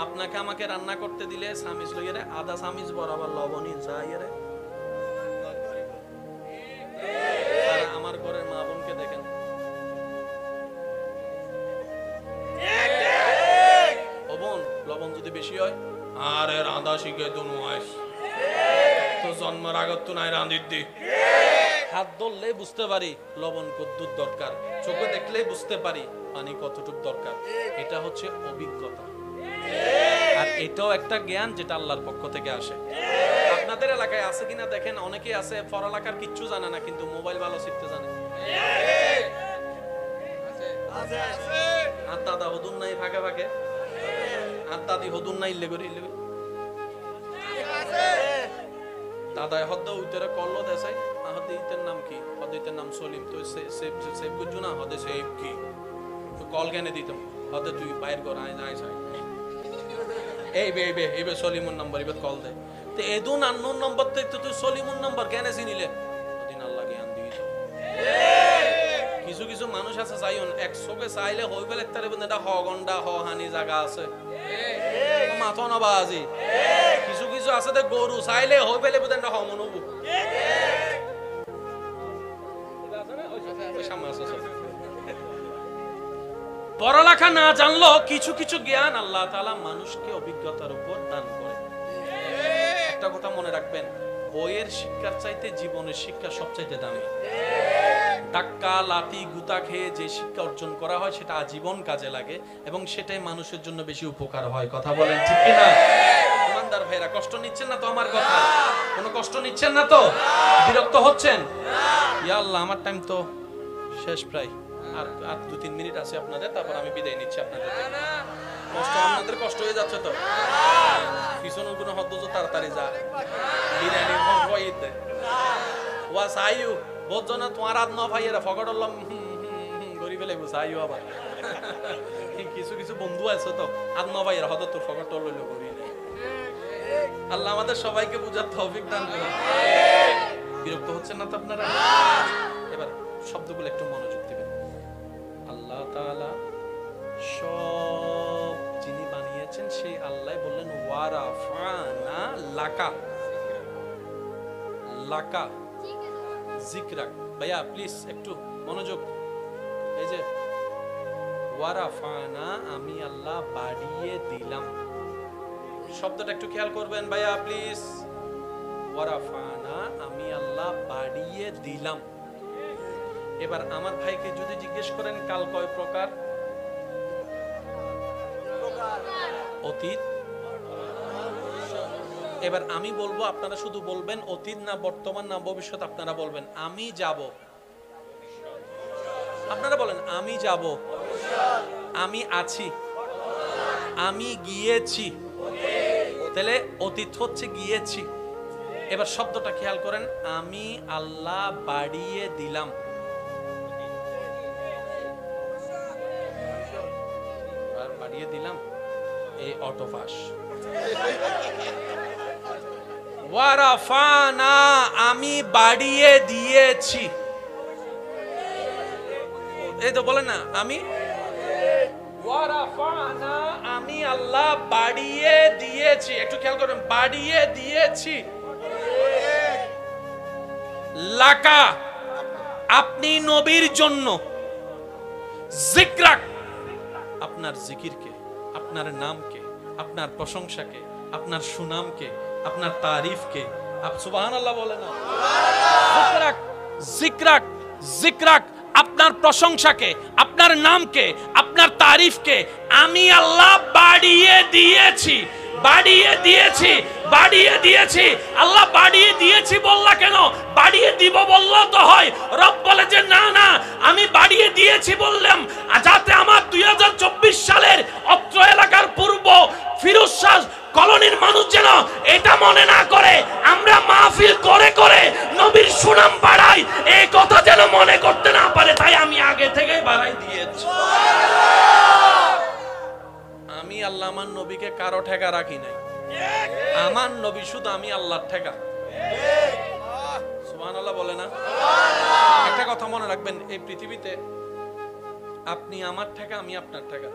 আপনাকে আমাকে রান্না করতে দিলে সামিজ লইয়ে আধা সামিজ বরাবর লবণ যাইয়ে, আমার ঘরের মা বোনকে দেখেন, লবণ যদি বেশি হয় আরে রাঁধা শিখে দুনু আইস তো জন্মের আগত তো নাই রাঁধির দি। হাত ধরলেই বুঝতে পারি লবণ কতটুক দরকার, চোখে দেখলেই বুঝতে পারি পানি কতটুক দরকার। এটা হচ্ছে অভিজ্ঞতা, আর এটাও একটা জ্ঞান যেটা আল্লাহর পক্ষ থেকে আসে। আপনাদের এলাকায় আছে কিনা দেখেন, অনেকেই আছে পড়ালেখার কিচ্ছু জানে না, কিন্তু মোবাইল ভালো শিখতে জানে। আর দাদা হদুন নাই ফাঁকে ফাঁকে, আর দাদি হদুন নাই ইল্লে করি দাদা হদ্দ উইতরে করলো দেশাই হদ্দ ইতের নাম কি, হদ্দ ইতের নাম সলিম, তো সেভ করছো না হদে সেভ কি তো কল কেনে দিতাম হদে তুই বাইর কর আয় যাই যাই এই বে সলিমুর নাম্বার এবার কল দে তো এদুন আননোন নাম্বার তো তুই সলিমুর নাম্বার কেনে চিনিলে ওদিন আল্লাহ জ্ঞান দিই তো। কিছু কিছু মানুষ আছে যাইন একশোকে চাইলে হই পেলে তার এটা হ গন্ডা হ হানি জায়গা আছে মাথা না বাজি। কিছু কিছু আছে তো গরু চাইলে হই পেলে বোধ হ মনবু পড়ালেখা না জানলো কিছু কিছু জ্ঞান আল্লাহ তাআলা মানুষকে অভিজ্ঞতার উপর দান করে। একটা কথা মনে রাখবেন, বইয়ের শিক্ষার চাইতে জীবনের শিক্ষা সবচাইতে দামি। ধাক্কা লাথি গুতা খেয়ে যে শিক্ষা অর্জন করা হয় সেটা আজীবন কাজে লাগে এবং সেটাই মানুষের জন্য বেশি উপকার হয়। কথা বলেন ঠিক কি না? ইমানদার ভাইরা কষ্ট নিচ্ছেন না তো? আমার কথা কোনো কষ্ট নিচ্ছেন না তো? বিরক্ত হচ্ছেন? ইয়া আল্লাহ আমার টাইম তো শেষ প্রায়, আর 2-3 মিনিট আছে আপনাদের, তারপর আমি বিদায় নিচ্ছি আপনাদের থেকে। কষ্ট আপনাদের কষ্ট হয়ে যাচ্ছে তো? পিছনের কোনো হদ্দ তাড়াতাড়ি যা বিরিয়ানি হইতে ওয়া সাইয়ু বোঝনা তোমার আদ ন ভাইয়েরা ফগড়লাম গরি ফেলে সাইয়ু আবার কিছু কিছু বন্ধু আছে তো আদ ন ভাইয়েরা হদ তোর ফগড় লইল গরি। আল্লাহ আমাদের সবাইকে বুঝার তৌফিক দান করুন। বিরক্ত হচ্ছেন না তো আপনারা? এবার শব্দগুলো একটু মনোযোগ দিবেন। আল্লাহ তাআলা সব যিনি বানিয়েছেন সেই আল্লাহ বললেন ওয়ারাফানা লাকা লাকা যিকরাক। ভাইয়া প্লিজ একটু মনোযোগ। এই যে ওয়ারাফানা আমি আল্লাহ বাড়িয়ে দিলাম, শব্দটা একটু খেয়াল করবেন ভাইয়া প্লিজ। ওয়ারাফানা আমি আল্লাহ বাড়িয়ে দিলাম। এবার আমার ভাইকে যদি জিজ্ঞেস করেন কাল কয় প্রকার? অতীত। এবার আমি বলবো, আপনারা শুধু বলবেন অতীত না বর্তমান না ভবিষ্যৎ। আপনারা বলবেন আমি যাব, আপনারা বলেন আমি যাব, আমি আছি, আমি গিয়েছি। তাহলে অতীত হচ্ছে গিয়েছি। এবার শব্দটা খেয়াল করেন, আমি আল্লাহ বাড়িয়ে দিলাম। বাড়িয়ে দিলাম এই অটোপাস। ওয়ারাফানা আমি বাড়িয়ে দিয়েছি। এই তো বলেন না আমি ওয়ারাফানা আমি আল্লাহ বাড়িয়ে দিয়েছি। একটু খেয়াল করবেন, বাড়িয়ে দিয়েছি। লাকা আপনি নবীর জন্য, যিকরাক আপনার জিকিরকে, আপনার নামকে, আপনার প্রশংসাকে, আপনার সুনামকে, আপনার তারিফকে। সুবহানাল্লাহ বলেন না? যিকরাক যিকরাক যিকরাক আপনার প্রশংসাকে, আপনার নামকে, আপনার তারিফকে আমি আল্লাহ বাড়িয়ে দিয়েছি, বাড়িয়ে দিয়েছি, বাড়িয়ে দিয়েছি। আল্লাহ বাড়িয়ে দিয়েছি বললা কেন? বাড়িয়ে দিব বললা তো হয়। রব বলে যে না না, আমি বাড়িয়ে দিয়েছি বললাম যাতে আমার 2024 সালের অত্র এলাকার পূর্ব ফিরোজ শাহ কলোনির মানুষ যেন এটা মনে না করে আমরা মাহফিল করে করে নবীর সুনাম বাড়াই, এই কথা যেন মনে করতে না পারে, তাই আমি আগে থেকে বাড়াই দিয়েছি। আমি আল্লাহ আমার নবীকে কারো ঠেকা রাখি নাই, আমার নবী শুধু আমি আল্লাহর ঠেকা। সুবহানাল্লাহ বলে না? একটা কথা মনে রাখবেন, এই পৃথিবীতে আপনি আমার ঠেকা, আমি আপনার ঠেকা,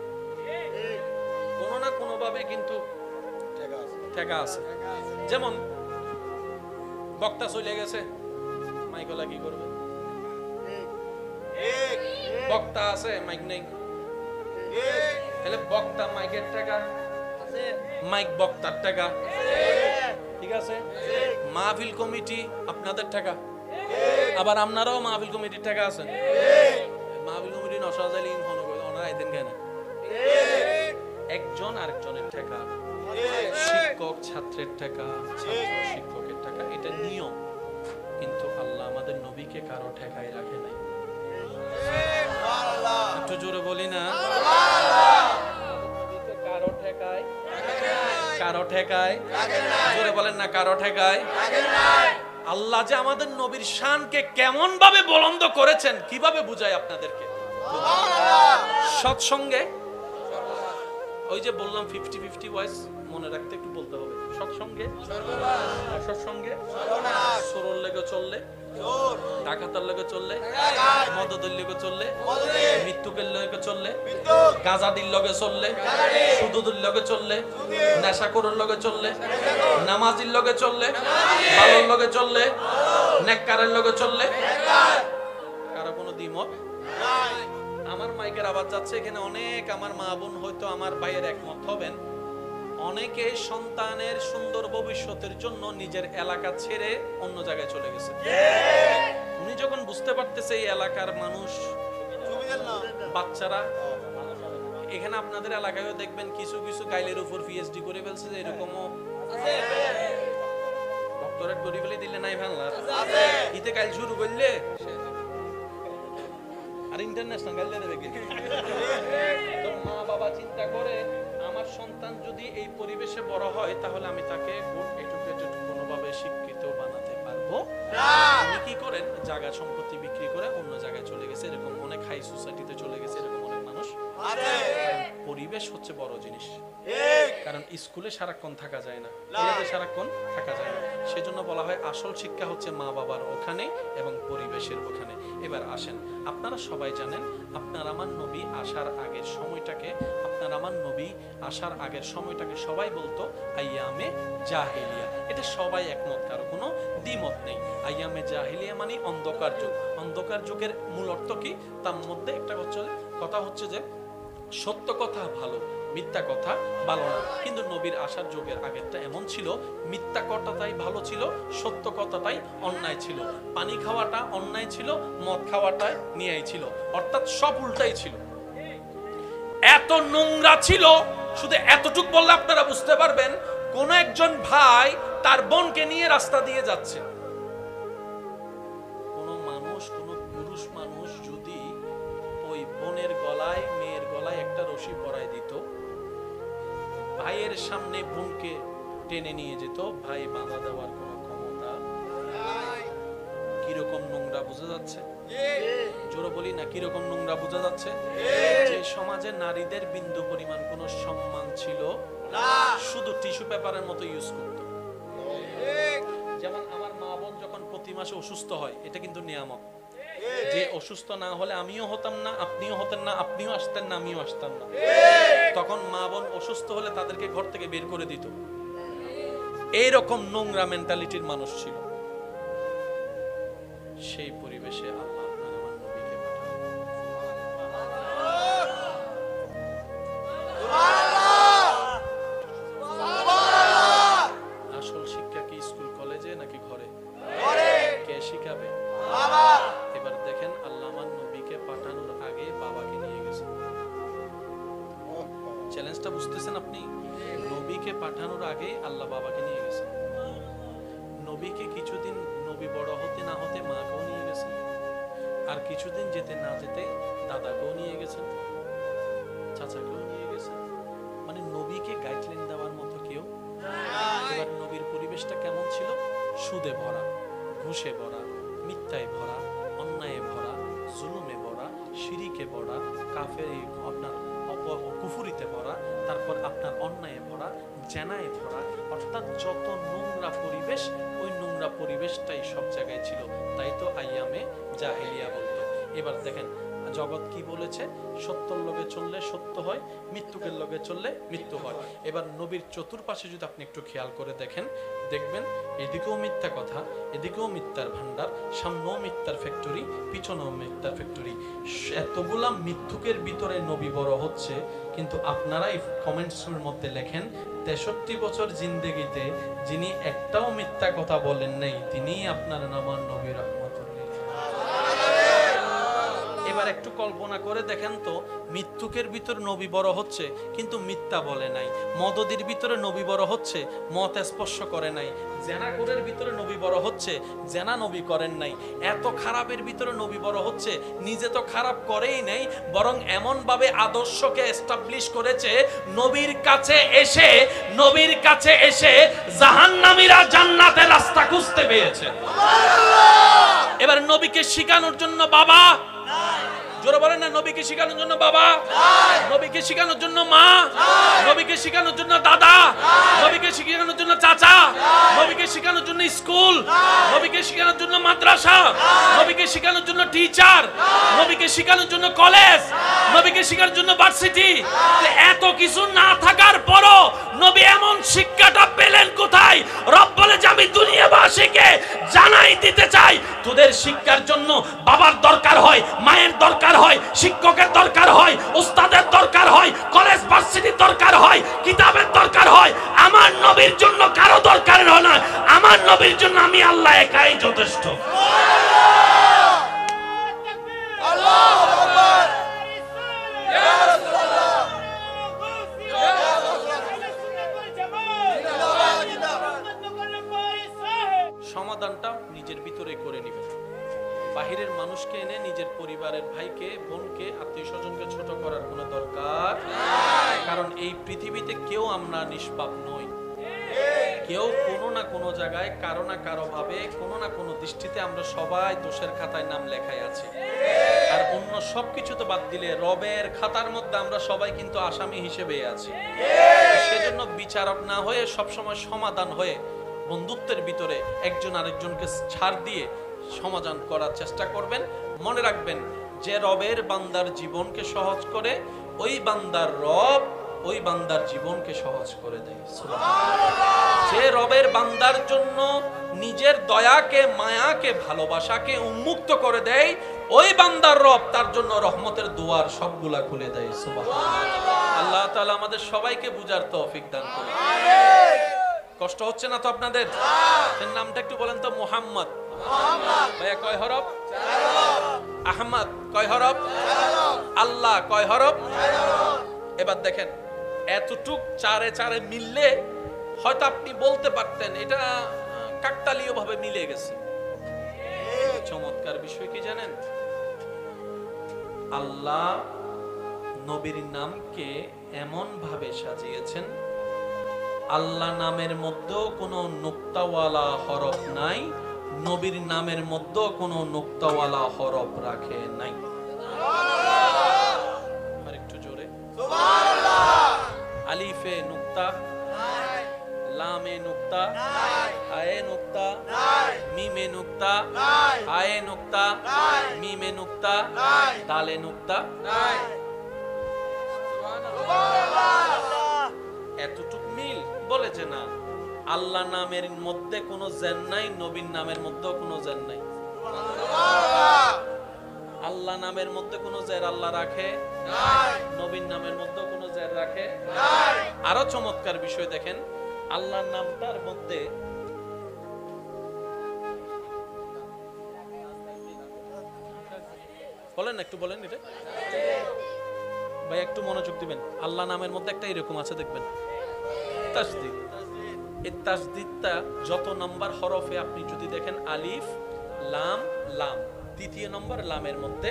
কোনো না কোনো ভাবে কিন্তু ঠেকা আছে। যেমন বক্তা চলে গেছে, মাইকলা কি করবে? বক্তা আছে, মাইক নেই, তাহলে বক্তা মাইকের টাকা, মাইক বক্তার টাকা, ঠিক আছে? মাহফিল কমিটি আপনাদের টাকা, আবার আপনারাও মাহফিল কমিটির টাকা আছেন। মাহফিল কমিটি নসাজালি ওনারা আইতেন কেন? একজন আরেকজনের টাকা, শিক্ষক ছাত্রের টাকা, ছাত্র শিক্ষকের টাকা, এটা নিয়ম। কিন্তু আল্লাহ আমাদের নবীকে কারো ঠেকায় রাখে নাই। একটু জোরে বলি না? কারো ঠেকায়, কারো ঠেকায়, জোরে বলেন না, কারো ঠেকায়। আল্লাহ যে আমাদের নবীর শানকে কেমন ভাবে বুলন্দ করেছেন, কিভাবে বুঝাই আপনাদেরকে? সৎসঙ্গে, ওই যে বললাম 50-50 ভয়েস মনে রাখতে একটু বলতে হবে। সৎসঙ্গে, অসৎসঙ্গে, সরল লেগে চললে, ডাকাতার লেগে চললে, মদদের লেগে চললে, মৃত্যুকের লেগে চললে, গাঁজাদির লগে চললে, সুদুদের লগে চললে, নেশাখোরের লগে চললে, নামাজির লগে চললে, ভালোর লগে চললে, নেককারের লগে চললে, কারো কোনো দ্বিমত নাই। আমার মাইকের আওয়াজ যাচ্ছে, এখানে অনেক আমার মা বোন হয়তো আমার ভাইয়ের একমত হবেন। অনেকে সন্তানের সুন্দর ভবিষ্যতের জন্য নিজের এলাকা ছেড়ে অন্য জায়গায় চলে গেছে। উনি যখন বুঝতে পারতেছে এই এলাকার মানুষ, বাচ্চারা, এখানে আপনাদের এলাকায়ও দেখবেন কিছু কিছু গাইলের উপর পিএইচডি করে ফেলছে, এরকমও ডক্টরেট করে ফেলে দিলে নাই বাংলা ইতে গাইল শুরু করলে আর ইন্টারন্যাশনাল গাইলে দেবে কি? তো মা বাবা চিন্তা করে আমার সন্তান যদি এই পরিবেশে বড় হয় তাহলে আমি তাকে গুড এডুকেটেড কোনোভাবে শিক্ষিত বানাতে পারবো না। উনি কি করেন, জায়গা সম্পত্তি বিক্রি করে অন্য জায়গায় চলে গেছে, এরকম অনেক হাই সোসাইটিতে চলে গেছে, এরকম অনেক মানুষ আছে। পরিবেশ হচ্ছে বড় জিনিস, কারণ স্কুলে সারাক্ষণ থাকা যায় না, কলেজে সারাক্ষণ থাকা যায় না। সেজন্য বলা হয় আসল শিক্ষা হচ্ছে মা বাবার ওখানে এবং পরিবেশের ওখানে। এবার আসেন, আপনারা সবাই জানেন আপনার আমার নবী আসার আগের সময়টাকে, আপনার আমার নবী আসার আগের সময়টাকে সবাই বলতো আইয়ামে জাহিলিয়া। এটা সবাই একমত, কারো কোনো দ্বিমত নেই। আইয়ামে জাহিলিয়া মানে অন্ধকার যুগ। অন্ধকার যুগের মূল অর্থ কি? তার মধ্যে একটা কথা হচ্ছে যে সত্য কথা ভালো, মিথ্যা কথা ভালো না। কিন্তু নবীর আসার যুগের আগেরটা এমন ছিল, মিথ্যা কথাটাই ভালো ছিল, সত্য কথাটাই অন্যায় ছিল। পানি খাওয়াটা অন্যায় ছিল, মদ খাওয়াটাই ন্যায় ছিল, অর্থাৎ সব উল্টাই ছিল। এত নোংরা ছিল, শুধু এতটুক বললে আপনারা বুঝতে পারবেন, কোন একজন ভাই তার বোনকে নিয়ে রাস্তা দিয়ে যাচ্ছে, কোন মানুষ, কোন পুরুষ মানুষ যদি ওই বোনের গলায়, মেয়ের গলায় একটা রশি পরাই দিত, ভাইয়ের সামনে বোনকে টেনে নিয়ে যেত, ভাই বাধা দেওয়ার কোনো ক্ষমতা নাই। কিরকম নোংরা বোঝা যাচ্ছে? জোরে বলি না, কিরকম নোংরা বোঝা যাচ্ছে? যে সমাজে নারীদের বিন্দু পরিমাণ কোনো সম্মান ছিল না, শুধু টিস্যু পেপারের মতো ইউজ করত। যেমন আমার মা বোন যখন প্রতি মাসে অসুস্থ হয়, এটা কিন্তু নিয়ামত, যে অসুস্থ না হলে আমিও হতাম না, আপনিও হতেন না, আপনিও আসতেন না, আমিও আসতাম না। তখন মা বোন অসুস্থ হলে তাদেরকে ঘর থেকে বের করে দিত। এইরকম নোংরা মেন্টালিটির মানুষ ছিল। সেই পরিবেশে আল্লাহ আপনার আমার নবীকে পাঠালেন। আসল শিক্ষা কি স্কুল কলেজে নাকি ঘরে? কে শিখাবে? এবার দেখেন, আল্লাহ আমার নবীকে পাঠানোর আগে বাবাকে নিয়ে গেছেন। চ্যালেঞ্জটা বুঝতেছেন আপনি? নবীকে পাঠানোর আগে আল্লাহ বাবাকে নিয়ে গেছেন। নবীকে কিছুদিন নবী বড় হতে না হতে মাকেও নিয়ে গেছেন, আর কিছুদিন যেতে না যেতে দাদাকেও নিয়ে গেছেন, চাচাকেও নিয়ে গেছেন। মানে নবীকে গাইডলাইন দেওয়ার মতো কেউ। এবার নবীর পরিবেশটা কেমন ছিল? সুদে ভরা, ঘুষে ভরা, মিথ্যায় ভরা, অন্যায়ে ভরা, জুলুমে ভরা, শিরিকে ভরা, কাফের আপনার কুফুরিতে ভরা, তারপর আপনার অন্যায়ে ভরা, জেনায় ভরা, অর্থাৎ যত নোংরা পরিবেশ ওই নোংরা পরিবেশটাই সব জায়গায় ছিল। তাই তো আইয়ামে জাহেলিয়া বলতো। এবার দেখেন জগৎ কি বলেছে, সত্যর লগে চললে সত্য হয়, মৃত্যুকের লগে চললে মৃত্যু হয়। এবার নবীর চতুর্পাশে যদি আপনি একটু খেয়াল করে দেখেন, দেখবেন এদিকেও মিথ্যা কথা, এদিকেও মিথ্যার ভান্ডার, সামনেও মিথ্যার ফ্যাক্টরি, পিছনেও মিথ্যার ফ্যাক্টরি। এতগুলা মিথ্যুকের ভিতরে নবী বড় হচ্ছে, কিন্তু আপনারা এই কমেন্টসের মধ্যে লেখেন 63 বছর জিন্দেগিতে যিনি একটাও মিথ্যা কথা বলেন নাই, তিনিই আপনার নামান নবী রহমতুল্লাহ। এবার একটু কল্পনা করে দেখেন তো, মৃত্যুকের ভিতর নবী বড় হচ্ছে কিন্তু মিথ্যা বলে নাই, মদদির ভিতরে নবী বড় হচ্ছে, মত স্পর্শ করে নাই, জেনাকুরের ভিতরে নবী বড় হচ্ছে, জেনা নবী করেন নাই, এত খারাপের ভিতরে নবী বড় হচ্ছে, নিজে তো খারাপ করেই নাই, বরং এমন ভাবে আদর্শকে এস্টাবলিশ করেছে, নবীর কাছে এসে জাহান্নামীরা জান্নাতের রাস্তা খুঁজতে পেয়েছে। এবার নবীকে শিখানোর জন্য বাবা, জোরে বলেন না, নবীকে শিখানোর জন্য বাবা, নবীকে শিখানোর জন্য মা, নবীকে শিখানোর জন্য দাদা, নবীকে শিখানোর জন্য চাচা, নবীকে শিখানোর জন্য স্কুল, নবীকে শিখানোর জন্য মাদ্রাসা, নবীকে শিখানোর জন্য টিচার, নবীকে শিখানোর জন্য কলেজ, নবীকে শিখানোর জন্য ভার্সিটি। এত কিছু না থাকার পরও নবী এমন শিক্ষাটা পেলেন কোথায়? রব বলে যে আমি দুনিয়াবাসীকে জানাই দিতে চাই, তোদের শিক্ষার জন্য বাবার দরকার হয়, মায়ের দরকার হয়, শিক্ষকের দরকার হয়, উস্তাদের দরকার হয়, কলেজ ভার্সিটির দরকার হয়, কিতাবের দরকার হয়। আমার নবীর জন্য কারো দরকার হয় না, আমার নবীর জন্য আমি আল্লাহ একাই যথেষ্ট। আল্লাহু আকবার। ইয়া রাসূলুল্লাহ। সমাধানটা নিজের ভিতরে করে নেবেন। বাহিরের মানুষকে এনে নিজের পরিবারের ভাইকে, বোনকে, আত্মীয় স্বজনকে ছোট করার কোনো দরকার নাই। কারণ এই পৃথিবীতে কেউ আমরা নিষ্পাপ নই। কেউ কোনো না কোনো জায়গায় কারো না কারো ভাবে কোনো না কোনো দৃষ্টিতে আমরা সবাই দোষের খাতায় নাম লেখাই আছি। আর অন্য সবকিছু তো বাদ দিলে রবের খাতার মধ্যে আমরা সবাই কিন্তু আসামি হিসেবে আছি। সেজন্য বিচারক না হয়ে সবসময় সমাধান হয়ে বন্ধুত্বের ভিতরে একজন আরেকজনকে ছাড় দিয়ে সমাধান করার চেষ্টা করবেন। মনে রাখবেন, যে রবের বান্দার জীবনকে সহজ করে, ওই বান্দার রব ওই বান্দার জীবনকে সহজ করে দেয়। সুবহানাল্লাহ। যে রবের বান্দার জন্য নিজের দয়াকে, মায়াকে, ভালোবাসাকে উন্মুক্ত করে দেয়, ওই বান্দার রব তার জন্য রহমতের দুয়ার সবগুলা খুলে দেয়। সুবহানাল্লাহ। আল্লাহ তাআলা আমাদের সবাইকে বুঝার তৌফিক দান করুন। আমিন। কষ্ট হচ্ছে না তো আপনাদের? এর নামটা একটু বলেন তো। মুহাম্মদ। ভাইয়া কয় হরফ? আহমদ কয় হরফ? আল্লাহ কয় হরফ? এবার দেখেন, এতটুক চারে চারে মিললে হয়তো আপনি বলতে পারতেন এটা কাকতালীয় ভাবে মিলে গেছে। চমৎকার বিষয় কি জানেন? আল্লাহ নবীর নামকে এমন ভাবে সাজিয়েছেন, আল্লাহ নামের মধ্যেও কোনো নুক্তাওয়ালা হরফ নাই, নবীর নামের মধ্যেও কোনো নুক্তাওয়ালা হরফ রাখে নাই। আর একটু জোরে সুবহানাল্লাহ। আলিফে নুক্তা নাই, লামে নুক্তা নাই, হায়ে নুক্তা নাই, মিমে নুক্তা নাই, হায়ে নুক্তা নাই, মিমে নুক্তা নাই, দালে নুক্তা নাই। সুবহানাল্লাহ। এতটুক মিল বলেছে না। আল্লাহ নামের মধ্যে কোনো জেন নাই, নবীর নামের মধ্যেও কোনো জেন নাই। আল্লাহ নামের মধ্যে কোনো জের আল্লাহ রাখে নাই, নবীর নামের মধ্যে কোনো জের রাখে নাই। আরো চমৎকার বিষয় দেখেন, আল্লাহর নামটার মধ্যে বলেন, একটু বলেন এটা ভাই, একটু মনোযোগ দিবেন। আল্লাহ নামের মধ্যে একটা এরকম আছে, দেখবেন তাসদিদ। এই তাসদিদটা যত নাম্বার হরফে আপনি যদি দেখেন আলিফ লাম লাম, তৃতীয় নম্বর লামের মধ্যে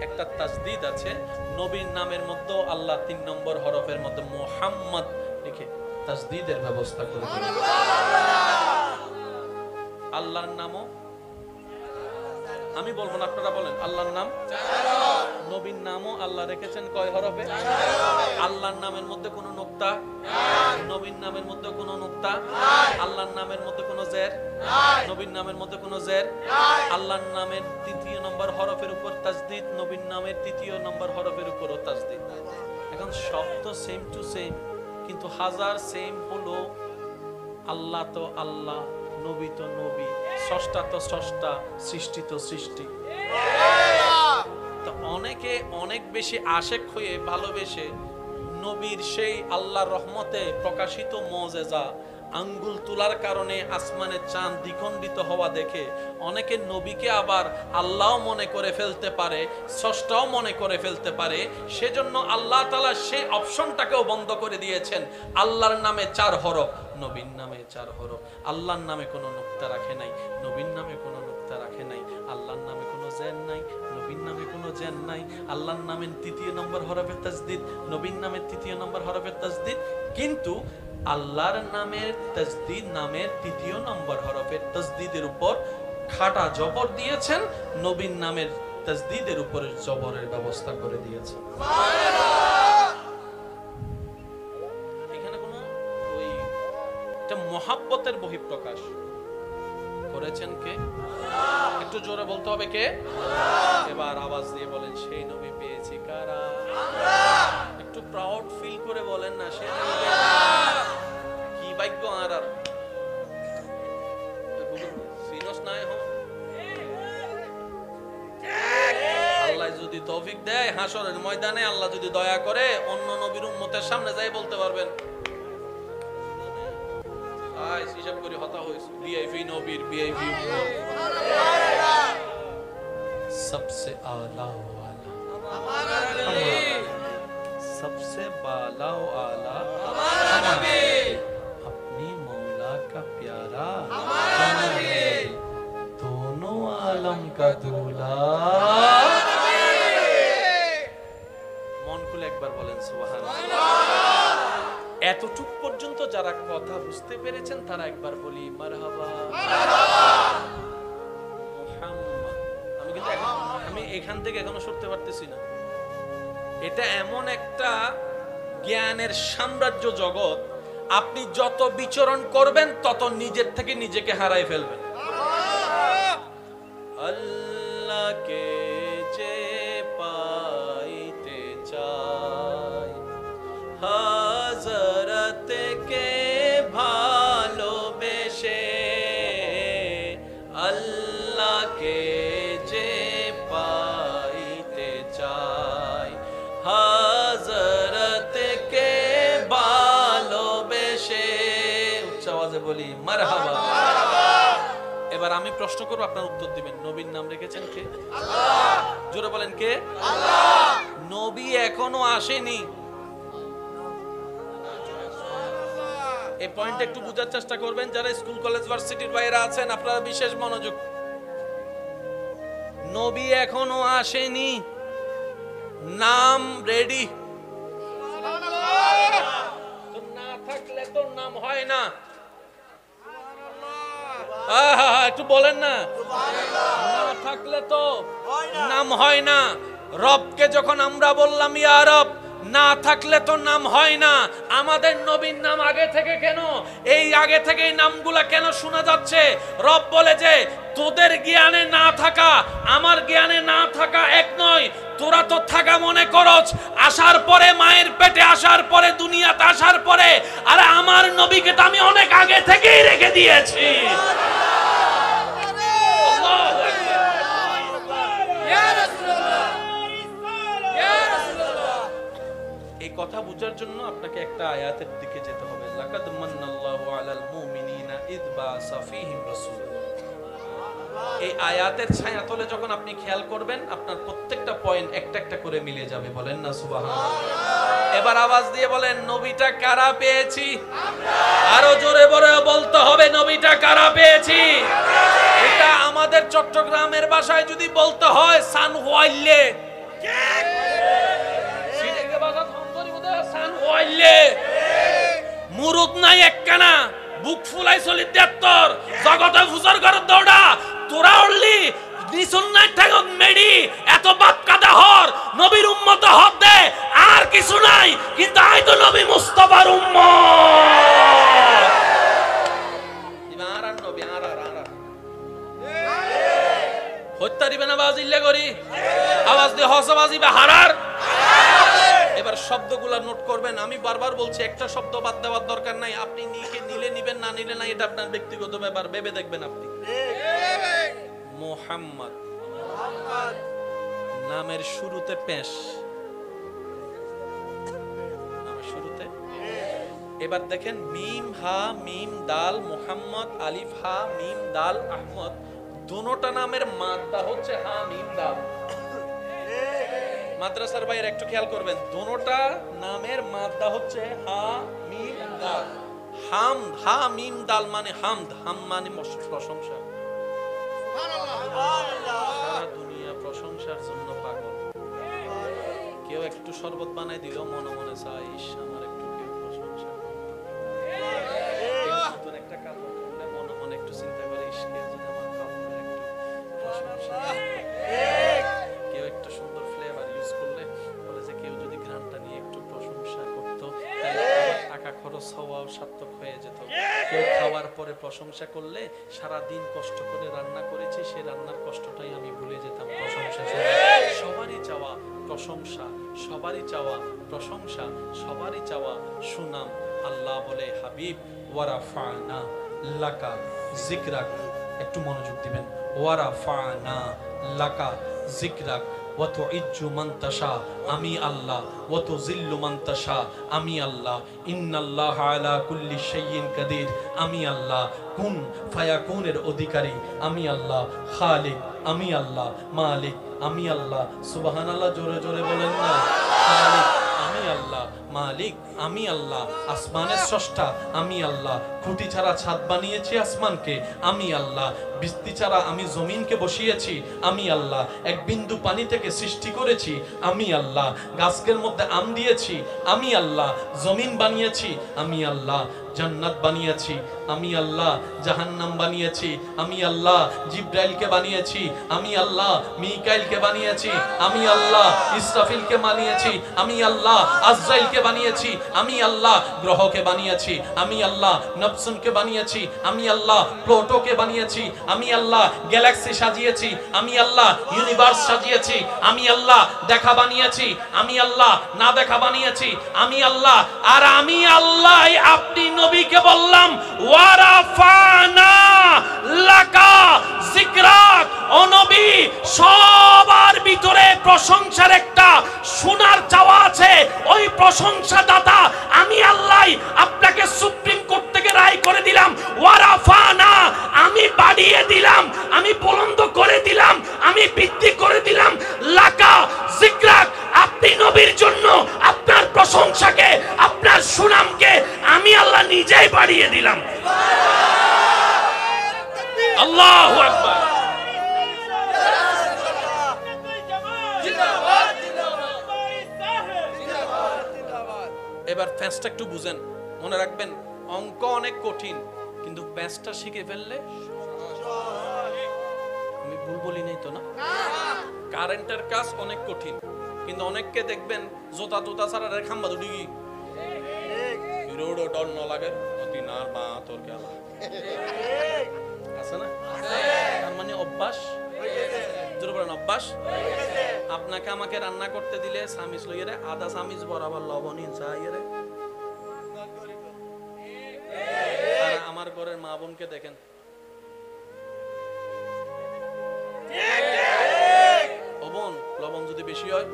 একটা তাসদিদ আছে। নবীর নামের মধ্যেও আল্লাহ 3 নম্বর হরফের মধ্যে মুহাম্মদ লিখে তাসদিদের ব্যবস্থা করে দিলেন। আল্লাহর নামও আমি বলবো না, আপনারা বলেন আল্লাহর নাম। নবীর নামও আল্লাহ রেখেছেন কয় হরফে? আল্লাহর নামের মধ্যে কোনো নুকতা, নবীর নামের মধ্যে কোনো নুকতা, আল্লাহর নামের মধ্যে কোনো জের, নবীর নামের মধ্যে কোনো জের। আল্লাহর নামের 3য় নম্বর হরফের উপর তাসদিদ, নবীর নামের 3য় নম্বর হরফের উপরও তাসদিদ। এখন সব তো সেম টু সেম, কিন্তু হাজার সেম হলো আল্লাহ তো আল্লাহ, নবী তো নবী, স্রষ্টা তো স্রষ্টা, সৃষ্টি তো সৃষ্টি। তো অনেকে অনেক বেশি আশেক হয়ে ভালোবেসে নবীর সেই আল্লাহর রহমতে প্রকাশিত মুজিজা আঙ্গুল তোলার কারণে আসমানের চাঁদ দ্বিখণ্ডিত হওয়া দেখে অনেকে নবীকে আবার আল্লাহ মনে করে ফেলতে পারে, স্রষ্টাও মনে করে ফেলতে পারে। সেজন্য আল্লাহ তাআলা সেই অপশনটাকেও বন্ধ করে দিয়েছেন। আল্লাহর নামে 4 হরফ, নবীর নামে 4 হরফ। আল্লাহর নামে কোনো নুকতা রাখে নাই, নবীর নামে কোনো নুকতা রাখে নাই। আল্লাহর নামে কোনো জের নাই, নবীর নামে কোনো জের নাই। আল্লাহর নামের 3য় নম্বর হরফের তাসদিদ, নবীর নামের 3য় নম্বর হরফের তাসদিদ। কিন্তু আল্লাহর নামের তাসদিদ নামের 3য় নম্বর হরফের তাসদিদের উপর খাটা জবর দিয়েছেন, নবীর নামের তাসদিদের উপরে জবরের ব্যবস্থা করে দিয়েছেন। এখানে কোনো ওই এটা মহাব্বতের বহিঃপ্রকাশ করেছেন কে? একটু জোরে বলতে হবে কে? এবার আওয়াজ দিয়ে বলেন সেই নবী পেয়েছি কারা? একটু প্রাউড ফিল করে বলেন না, সেই নবী কি ভাগ্য আর সিনস নাই হ। আল্লাহ যদি তৌফিক দেয় হাসরের ময়দানে আল্লাহ যদি দয়া করে অন্য নবীর উম্মতের সামনে যাই বলতে পারবেন হিসাব করে হতা হয়েছে ভিআইপি নবীর ভিআইপি উম্মত सबसे आला वाला हमारा नबी, सबसे बाला आला हमारा नबी, अपनी मौला का प्यारा हमारा नबी, दोनों आलम का दूल्हा মন খুলে একবার বলেন সুবহানাল্লাহ। এতটুক পর্যন্ত যারা কথা বুঝতে পেরেছেন তারা একবার বলি মারহাবা মুহাম্মদ। আমি এখান থেকে এখনো সরতে পারতেছি না। এটা এমন একটা জ্ঞানের সাম্রাজ্য জগৎ, আপনি যত বিচরণ করবেন তত নিজের থেকে নিজেকে হারাই ফেলবেন। আল্লাহকে যে পাইতে চাই, হযরতকে ভালোবেসে, আল্লাহকে যে পাইতে চাই, হযরতকে ভালোবেসে। উচ্চ আওয়াজে বলি মারহাবা। এবার আমি প্রশ্ন করব, আপনারা উত্তর দিবেন। নবীর নাম রেখেছেন কে? আল্লাহ। জোরে বলেন কে? আল্লাহ। নবী এখনো আসেনি, এই পয়েন্ট একটু বোঝার চেষ্টা করবেন। যারা স্কুল কলেজ ভার্সিটির বাইরে আছেন আপনারা বিশেষ মনোযোগ। নবী এখনো আসেনি, নাম রেডি। তো না থাকলে তো নাম হয় না। একটু বলেন না, না থাকলে তো নাম হয় না। রবকে যখন আমরা বললাম ইয়া রব, না থাকলে তো নাম হয় না। আমাদের নবীর নাম আগে থেকে কেন, এই আগে থেকে এই নামগুলা কেন শোনা যাচ্ছে? রব বলে যে তোদের জ্ঞানে না থাকা আমার জ্ঞানে না থাকা এক নয়। তোরা তো থাকা মনে করছ আসার পরে, মায়ের পেটে আসার পরে, দুনিয়াতে আসার পরে। আর আমার নবীকে তো আমি অনেক আগে থেকেই রেখে দিয়েছি। এই কথা বুঝার জন্য আপনাকে একটা আয়াতের দিকে যেতে হবে। লাকাদ মান্নাল্লাহু আলাল মুমিনিনা ইয বাআসা ফীহিম রাসূল। এই আয়াতের ছায়াতলে যখন আপনি খেয়াল করবেন আপনার প্রত্যেকটা পয়েন্ট একটা একটা করে মিলে যাবে। বলেন না সুবহানাল্লাহ। এবার আওয়াজ দিয়ে বলেন নবীটা কারা পেয়েছি? আরো জোরে বলে বলতে হবে নবীটা কারা পেয়েছি। এটা আমাদের চট্টগ্রামের ভাষায় যদি বলতে হয় সান ওয়াইলে, সিলেটের ভাষা ধন্দরি বলে সান ওয়াইলে। মুরুদ নাই একখানা, বুক ফুলাই চলি 73 জগতে ফুসর করে দৌড়া তোরা উড়লি নিসুন্নাত ঠাকুর মেডি এত বাপ কাদা হর নবীর উম্মত হদ দে আর কিছু নাই, কিন্তু আই তো নবী মুস্তাফার উম্মত। ইবার আর নবী আর হত্যা দিবেন আওয়াজ ইল্লে করি, আওয়াজ দিয়ে হসবাজি বা হারার। এবার শব্দগুলো নোট করবেন। আমি বারবার বলছি একটা শব্দ বাদ দেওয়ার দরকার নাই। আপনি নিলে নিবেন, না নিলে না, এটা আপনার ব্যক্তিগত ব্যাপার, ভেবে দেখবেন আপনি। মুহাম্মদ নামের শুরুতে পেশ, নামের শুরুতে। এবার দেখেন মিম হা মিম দাল মুহাম্মদ, আলিফ হা মিম দাল আহমদ, দুটোটা নামের মাদ্দা হচ্ছে হা মিম দাল। মাদ্রাসার বাইরে একটু খেয়াল করবেন, দুটোটা নামের মাদ্দা হচ্ছে হা মিম দাল। হাম হা মিম দাল মানে হামদ, হাম মানে প্রশংসা। সারা দুনিয়া প্রশংসার জন্য পাগল। কেউ একটু শরবত বানাই দিল মনে মনে চাই আমার একটু কেউ প্রশংসা নতুন একটা কাপড় কিনলে মনে মনে একটু চিন্তা করে কেউ যদি আমার কাপড়ের একটু প্রশংসা, কেউ একটু সুন্দর ফ্লেভার ইউজ করলে বলে যে কেউ যদি ঘ্রাণটা নিয়ে একটু প্রশংসা করতো তাহলে আমার টাকা খরচ হওয়াও সার্থক হয়ে যেত। কেউ খাওয়ার পরে প্রশংসা করলে সারা দিন কষ্ট করে রান্না করেছি সে রান্নার কষ্টটাই আমি ভুলে যেতাম প্রশংসা। সবারই চাওয়া প্রশংসা, সবারই চাওয়া প্রশংসা, সবারই চাওয়া সুনাম। আল্লাহ বলে হাবিব ওয়ারাফানা লাকা যিকরাক, একটু মনোযোগ দিবেন। ওয়ারাফানা লাকা যিকরাক ওয়া তুইজ্জু মান তাশা, আমি আল্লাহ, ওয়া তুযিল্লু মান তাশা, আমি আল্লাহ। ইন্নাল্লাহা আলা কুল্লি শাইইন কাদির, আমি আল্লাহ। কুন ফায়াকুনের অধিকারী আমি আল্লাহ। খালিক আমি আল্লাহ। মালিক আমি আল্লাহ। সুবহানাল্লাহ, জোরে জোরে বলেন না। খালিক আমি আল্লাহ, মালিক আমি আল্লাহ, আসমানের স্রষ্টা আমি আল্লাহ, খুঁটি ছাড়া ছাদ বানিয়েছি আসমানকে আমি আল্লাহ, বৃষ্টি ছাড়া আমি জমিনকে বসিয়েছি আমি আল্লাহ, এক বিন্দু পানি থেকে সৃষ্টি করেছি আমি আল্লাহ, গাছের মধ্যে আম দিয়েছি আমি আল্লাহ, জমিন বানিয়েছি আমি আল্লাহ, জান্নাত বানিয়েছি আমি আল্লাহ, জাহান্নাম বানিয়েছি আমি আল্লাহ, জিব্রাইলকে বানিয়েছি আমি আল্লাহ, মিকাইলকে বানিয়েছি আমি আল্লাহ, ইসরাফিলকে বানিয়েছি আমি আল্লাহ, আজরাইলকে বানিয়েছি আমি আল্লাহ, গ্রহকে বানিয়েছি আমি আল্লাহ, নবসুনকে বানিয়েছি আমি আল্লাহ, প্লুটোকে বানিয়েছি আমি আল্লাহ, গ্যালাক্সি সাজিয়েছি আমি আল্লাহ, ইউনিভার্স সাজিয়েছি আমি আল্লাহ, দেখা বানিয়েছি আমি আল্লাহ, না দেখা বানিয়েছি আমি আল্লাহ। আর আমি আল্লাহ আপনি নবীকে বললাম ওয়ারাফানা লাকা যিকরাক, ও নবী সবার ভিতরে প্রশংসার একটা শোনার চাওয়া আছে, ওই প্রশংসা দাতা আমি আল্লাহ আপনাকে সুপ্রিম কোর্ট থেকে রায় করে দিলাম। ওয়ারাফানা আমি বাড়িয়ে দিলাম, আমি বুলন্দ করে দিলাম, আমি বৃদ্ধি করে দিলাম। লাকা যিকরাক, আপনি নবীর জন্য আপনার প্রশংসাকে, আপনার সুনামকে আমি আল্লাহ নিজেই বাড়িয়ে দিলাম। আল্লাহু আকবার। এবার প্যাঁচটা একটু বুঝেন, মনে রাখবেন অঙ্ক অনেক কঠিন, কিন্তু প্যাঁচটা শিখে ফেললে আমি ভুল বলি নাই তো না? কারেন্টের কাজ অনেক কঠিন, কিন্তু অনেককে দেখবেন জোতা জোতা ছাড়া খাম্বা দুটি রোড ডর ন লাগে দিনার বা তোর গেল আছে না? তার মানে অভ্যাস, জোরে বলেন অভ্যাস। আপনাকে আমাকে রান্না করতে দিলে সামিজ লইয়ে রে আধা সামিজ বরাবর লবণ চাইয়ে রে, আর আমার ঘরের মা বোনকে দেখেন লবণ যদি বেশি হয়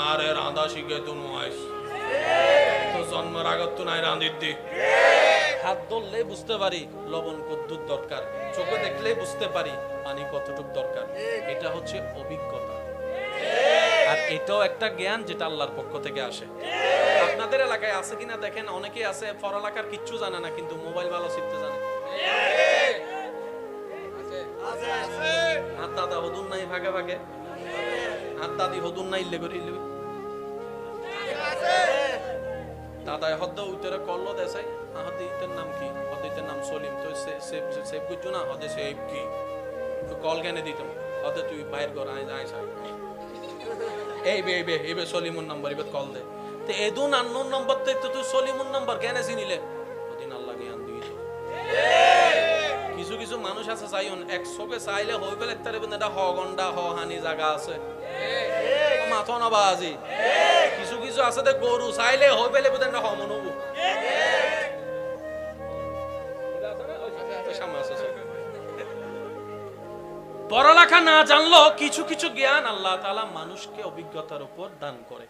আরে রাঁধা শিখে তো নয় তো জন্মের আগত তো নাই রাঁধির দি, হাত ধরলে বুঝতে পারি লবণ কতটুক দরকার, চোখে দেখলে বুঝতে পারি পানি কতটুক দরকার। এটা হচ্ছে অভিজ্ঞতা, আর এটাও একটা জ্ঞান যেটা আল্লাহর পক্ষ থেকে আসে। আপনাদের এলাকায় আছে কিনা দেখেন, অনেকেই আছে পড়ালেখার কিচ্ছু জানে না কিন্তু মোবাইল ভালো শিখতে জানে। আর দাদা হদুন নাই ভাগে ভাগে, আর দাদি হদুন নাই ইল্লে করে ইল্লে দাদায় হদ্দ উত্তরে করলো দেশাই আহদিতের নাম কি, হদিতের নাম সলিম, তো সেভ করছো না, হদে সেভ কি কল কেন দিতাম, হদে তুই বাইর কর আয় আয় এই বে সলিমুর নাম্বার এবার কল দে, তো এদুন আন্নোর নাম্বার তো তুই সলিমুর নাম্বার কেন চিনিলে, ওদিন আল্লাহ জ্ঞান দিই তো। কিছু কিছু মানুষ আছে চাইন একশোকে চাইলে হয়ে গেলে তার এটা হ গন্ডা হ হানি জায়গা আছে মাথা না বাজি, কিছু কিছু আছে দে গরু চাইলে হয়ে গেলে বোধ হ মনবু পড়ালেখা না জানলো কিছু কিছু জ্ঞান আল্লাহ তাআলা মানুষকে অভিজ্ঞতার উপর দান করে।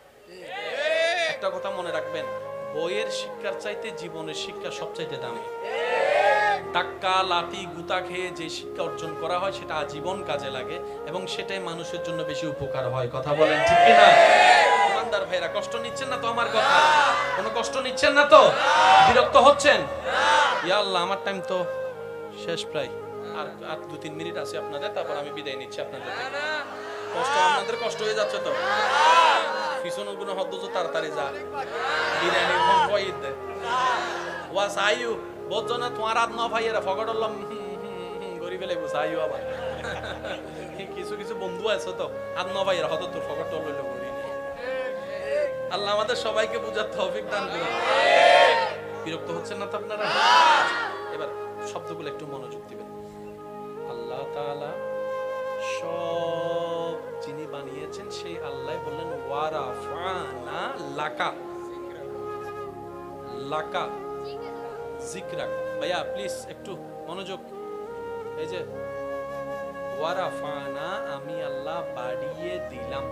একটা কথা মনে রাখবেন, বইয়ের শিক্ষার চাইতে জীবনের শিক্ষা সবচাইতে দামি। টাক্কা লাঠি গুতা খেয়ে যে শিক্ষা অর্জন করা হয় সেটা আজীবন কাজে লাগে এবং সেটাই মানুষের জন্য বেশি উপকার হয়। কথা বলেন ঠিক কিনা? ইমানদার ভাইরা কষ্ট নিচ্ছেন না তো? আমার কথা কোনো কষ্ট নিচ্ছেন না তো? বিরক্ত হচ্ছেন? ইয়া আল্লাহ আমার টাইম তো শেষ প্রায়, আর 2-3 মিনিট আছে আপনাদের, তারপর আমি বিদায় নিচ্ছি আপনাদের থেকে। কষ্ট আপনাদের কষ্ট হয়ে যাচ্ছে তো? পিছনের গুলো হদ্দ তাড়াতাড়ি যা বিরিয়ানি ভয় দে ওয়াস আইউ বোঝনা তোমার রাত ন ভাইয়েরা ফগড়লাম গরি ফেলে বুঝ আইউ আবার কিছু কিছু বন্ধু আছে তো আর ন ভাইয়েরা হয়তো তোর ফগড় লইল গরি। আল্লাহ আমাদের সবাইকে বুঝার তৌফিক দান করুন। বিরক্ত হচ্ছেন না তো আপনারা? এবার শব্দগুলো একটু মনোযোগ দিবেন। আল্লাহ তাআলা সব যিনি বানিয়েছেন সেই আল্লাহ বললেন ওয়ারাফানা লাকা লাকা যিকরাক। ভাইয়া প্লিজ একটু মনোযোগ। এই যে ওয়ারাফানা আমি আল্লাহ বাড়িয়ে দিলাম,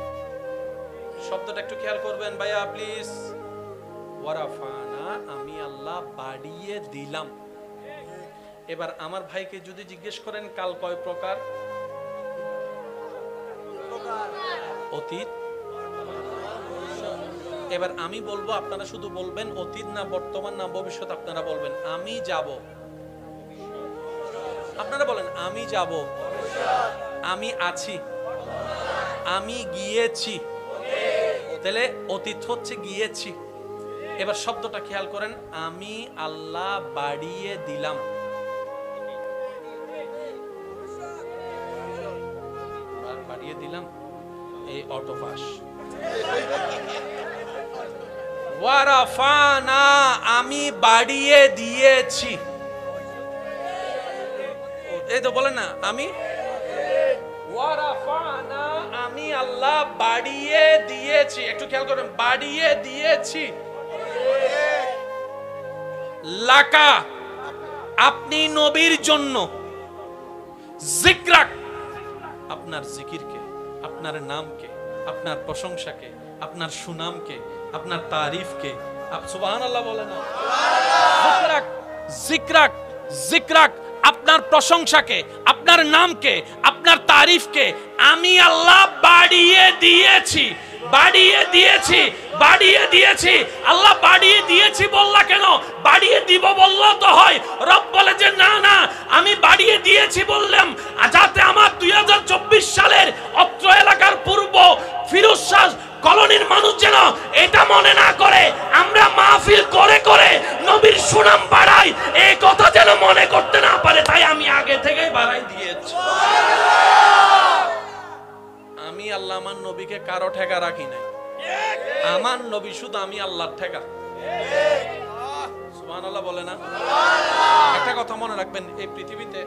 শব্দটা একটু খেয়াল করবেন ভাইয়া প্লিজ। ওয়ারাফানা আমি আল্লাহ বাড়িয়ে দিলাম। এবার আমার ভাইকে যদি জিজ্ঞেস করেন কাল কয় প্রকার? অতীত। এবার আমি বলবো, আপনারা শুধু বলবেন অতীত না বর্তমান না ভবিষ্যৎ। আপনারা বলবেন আমি যাব, আপনারা বলেন আমি যাব, আমি আছি, আমি গিয়েছি। তাহলে অতীত হচ্ছে গিয়েছি। এবার শব্দটা খেয়াল করেন, আমি আল্লাহ বাড়িয়ে দিলাম। বাড়িয়ে দিলাম এই অটোপাস। ওয়ারাফানা আমি বাড়িয়ে দিয়েছি। এই তো বলেন না আমি ওয়ারাফানা আমি আল্লাহ বাড়িয়ে দিয়েছি। একটু খেয়াল করেন, বাড়িয়ে দিয়েছি। লাকা আপনি নবীর জন্য, যিকরাক আপনার জিকিরকে, আপনার নামকে, আপনার প্রশংসাকে, আপনার সুনামকে, আপনার তারিফকে। সুবহানাল্লাহ বলেন না? যিকরাক যিকরাক যিকরাক আপনার প্রশংসাকে, আপনার নামকে, আপনার তারিফকে আমি আল্লাহ বাড়িয়ে দিয়েছি। বাড়িয়ে দিয়েছি, বাড়িয়ে দিয়েছি। আল্লাহ বাড়িয়ে দিয়েছি বললা কেন? বাড়িয়ে দিব বললেও তো হয়। রব বলে যে না না আমি বাড়িয়ে দিয়েছি বললাম যাতে আমার 2024 সালের অত্র এলাকার পূর্ব ফিরোজ শাহ কলোনির মানুষ যেন এটা মনে না করে আমরা মাহফিল করে করে নবীর সুনাম বাড়াই, এই কথা যেন মনে করতে না পারে, তাই আমি আগে থেকেই বাড়াই দিয়েছি। আমি আল্লাহ আমার নবীকে কারো ঠেকা রাখি নাই। আমার নবী শুধু আমি আল্লাহর ঠেকা। সুবহানাল্লাহ বলে না? একটা কথা মনে রাখবেন, এই পৃথিবীতে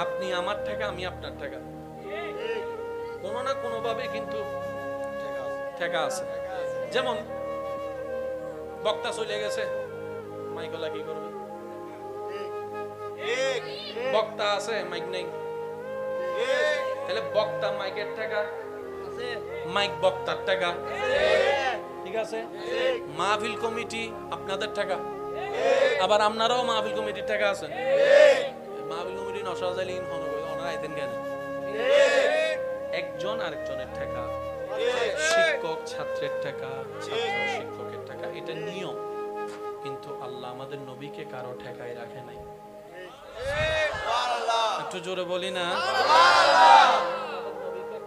আপনি আমার ঠেকা, আমি আপনার ঠেকা। কোনো না কোনো ভাবে কিন্তু ঠেকা আছে। যেমন বক্তা চলে গেছে, মাইকলা কি করবে? বক্তা আছে, মাইক নেই। তাহলে বক্তা মাইকের টাকা, মাইক বক্তার টাকা, ঠিক আছে? মাহফিল কমিটি আপনাদের টাকা, আবার আপনারাও মাহফিল কমিটির টাকা আছে। মাহফিল কমিটি নশাজালিন ওনারা আইতেন কেন? একজন আরেকজনের টাকা। শিক্ষক ছাত্রের টাকা, ছাত্র শিক্ষকের টাকা, এটা নিয়ম। কিন্তু আল্লাহ আমাদের নবীকে কারো ঠেকায় রাখে নাই। একটু জোরে বলি না,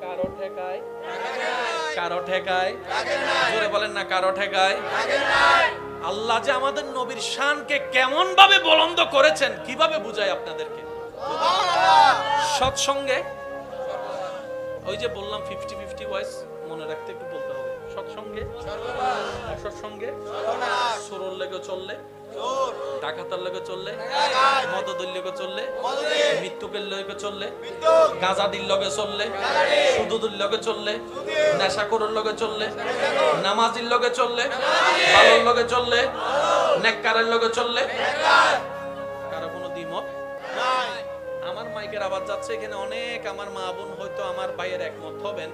কারো ঠেকায়, কারো ঠেকায়, জোরে বলেন না, কারো ঠেকায়। আল্লাহ যে আমাদের নবীর শানকে কেমন ভাবে বুলন্দ করেছেন, কিভাবে বুঝাই আপনাদেরকে। সৎসঙ্গে, ওই যে বললাম 50-50 ভয়েস মনে রাখতে একটু বলতে হবে। সৎসঙ্গে, অসৎসঙ্গে, সুরর লেগে চললে, ডাকাতার লেগে চললে, মদদের লেগে চললে, মৃত্যুকের লেগে চললে, গাঁজাদির লগে চললে, সুদুদের লগে চললে, নেশাখোরের লগে চললে, নামাজির লগে চললে, ভালোর লগে চললে, নেককারের লগে চললে, কারো কোনো দ্বিমত নাই। আমার মাইকের আওয়াজ যাচ্ছে, এখানে অনেক আমার মা বোন হয়তো আমার ভাইয়ের একমত হবেন।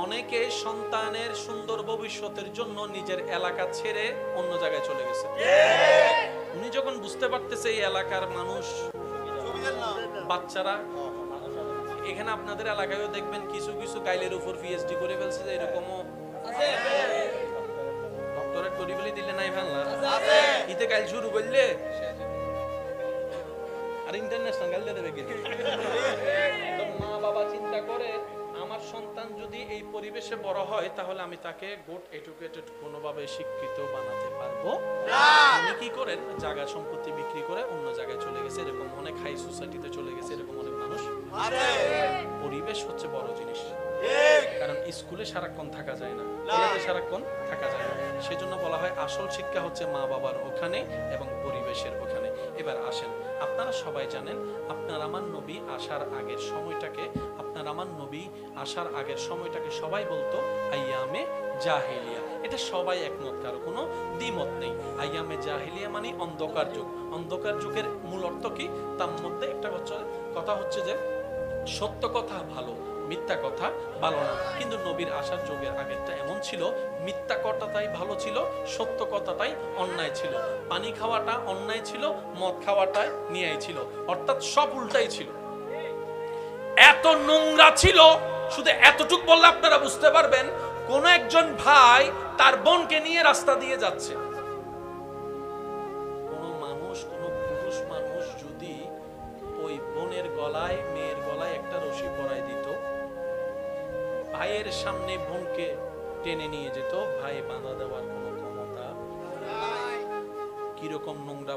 অনেকে সন্তানের সুন্দর ভবিষ্যতের জন্য নিজের এলাকা ছেড়ে অন্য জায়গায় চলে গেছে। উনি যখন বুঝতে পারতেছে এই এলাকার মানুষ, বাচ্চারা, এখানে আপনাদের এলাকায়ও দেখবেন কিছু কিছু গাইলের উপর পিএইচডি করে ফেলছে, এরকমও আছে। ডক্টরেট করে ফেলে দিলে নাই ভাঙলা ইতে গাইল শুরু করলে আর ইন্টারন্যাশনাল গাইল দেবে কি। তো মা বাবা চিন্তা করে আমার সন্তান যদি এই পরিবেশে বড় হয় তাহলে আমি তাকে গুড এডুকেটেড কোনোভাবে শিক্ষিত বানাতে পারবো না। উনি কি করেন, জায়গা সম্পত্তি বিক্রি করে অন্য জায়গায় চলে গেছে, এরকম অনেক হাই সোসাইটিতে চলে গেছে, এরকম অনেক মানুষ আছে। পরিবেশ হচ্ছে বড় জিনিস, কারণ স্কুলে সারাক্ষণ থাকা যায় না, কলেজে সারাক্ষণ থাকা যায় না। সেজন্য বলা হয় আসল শিক্ষা হচ্ছে মা বাবার ওখানে এবং পরিবেশের ওখানে। এবার আসেন, আপনারা সবাই জানেন আপনার আমার নবী আসার আগের সময়টাকে, আপনার আমার নবী আসার আগের সময়টাকে সবাই বলতো আইয়ামে জাহেলিয়া। এটা সবাই একমত, কারো কোনো দ্বিমত নেই। আইয়ামে জাহেলিয়া মানে অন্ধকার যুগ। অন্ধকার যুগের মূল অর্থ কি? তার মধ্যে একটা কথা হচ্ছে যে সত্য কথা ভালো, মিথ্যা কথা ভালো না। কিন্তু নবীর আসার যুগের আগেরটা এমন ছিল, মিথ্যা কথাটাই ভালো ছিল, সত্য কথাটাই অন্যায় ছিল। পানি খাওয়াটা অন্যায় ছিল, মদ খাওয়াটাই ন্যায় ছিল, অর্থাৎ সব উল্টাই ছিল। এত নোংরা ছিল, শুধু এতটুক বললে আপনারা বুঝতে পারবেন। কোন একজন ভাই তার বোনকে নিয়ে রাস্তা দিয়ে যাচ্ছে, কোন মানুষ, কোন পুরুষ মানুষ যদি ওই বোনের গলায়, মেয়ের গলায় একটা রশি পরাই দিত, ভাইয়ের সামনে বোনকে টেনে নিয়ে যেত, ভাই বাঁধা দেওয়ার কোনো ক্ষমতা, কিরকম নোংরা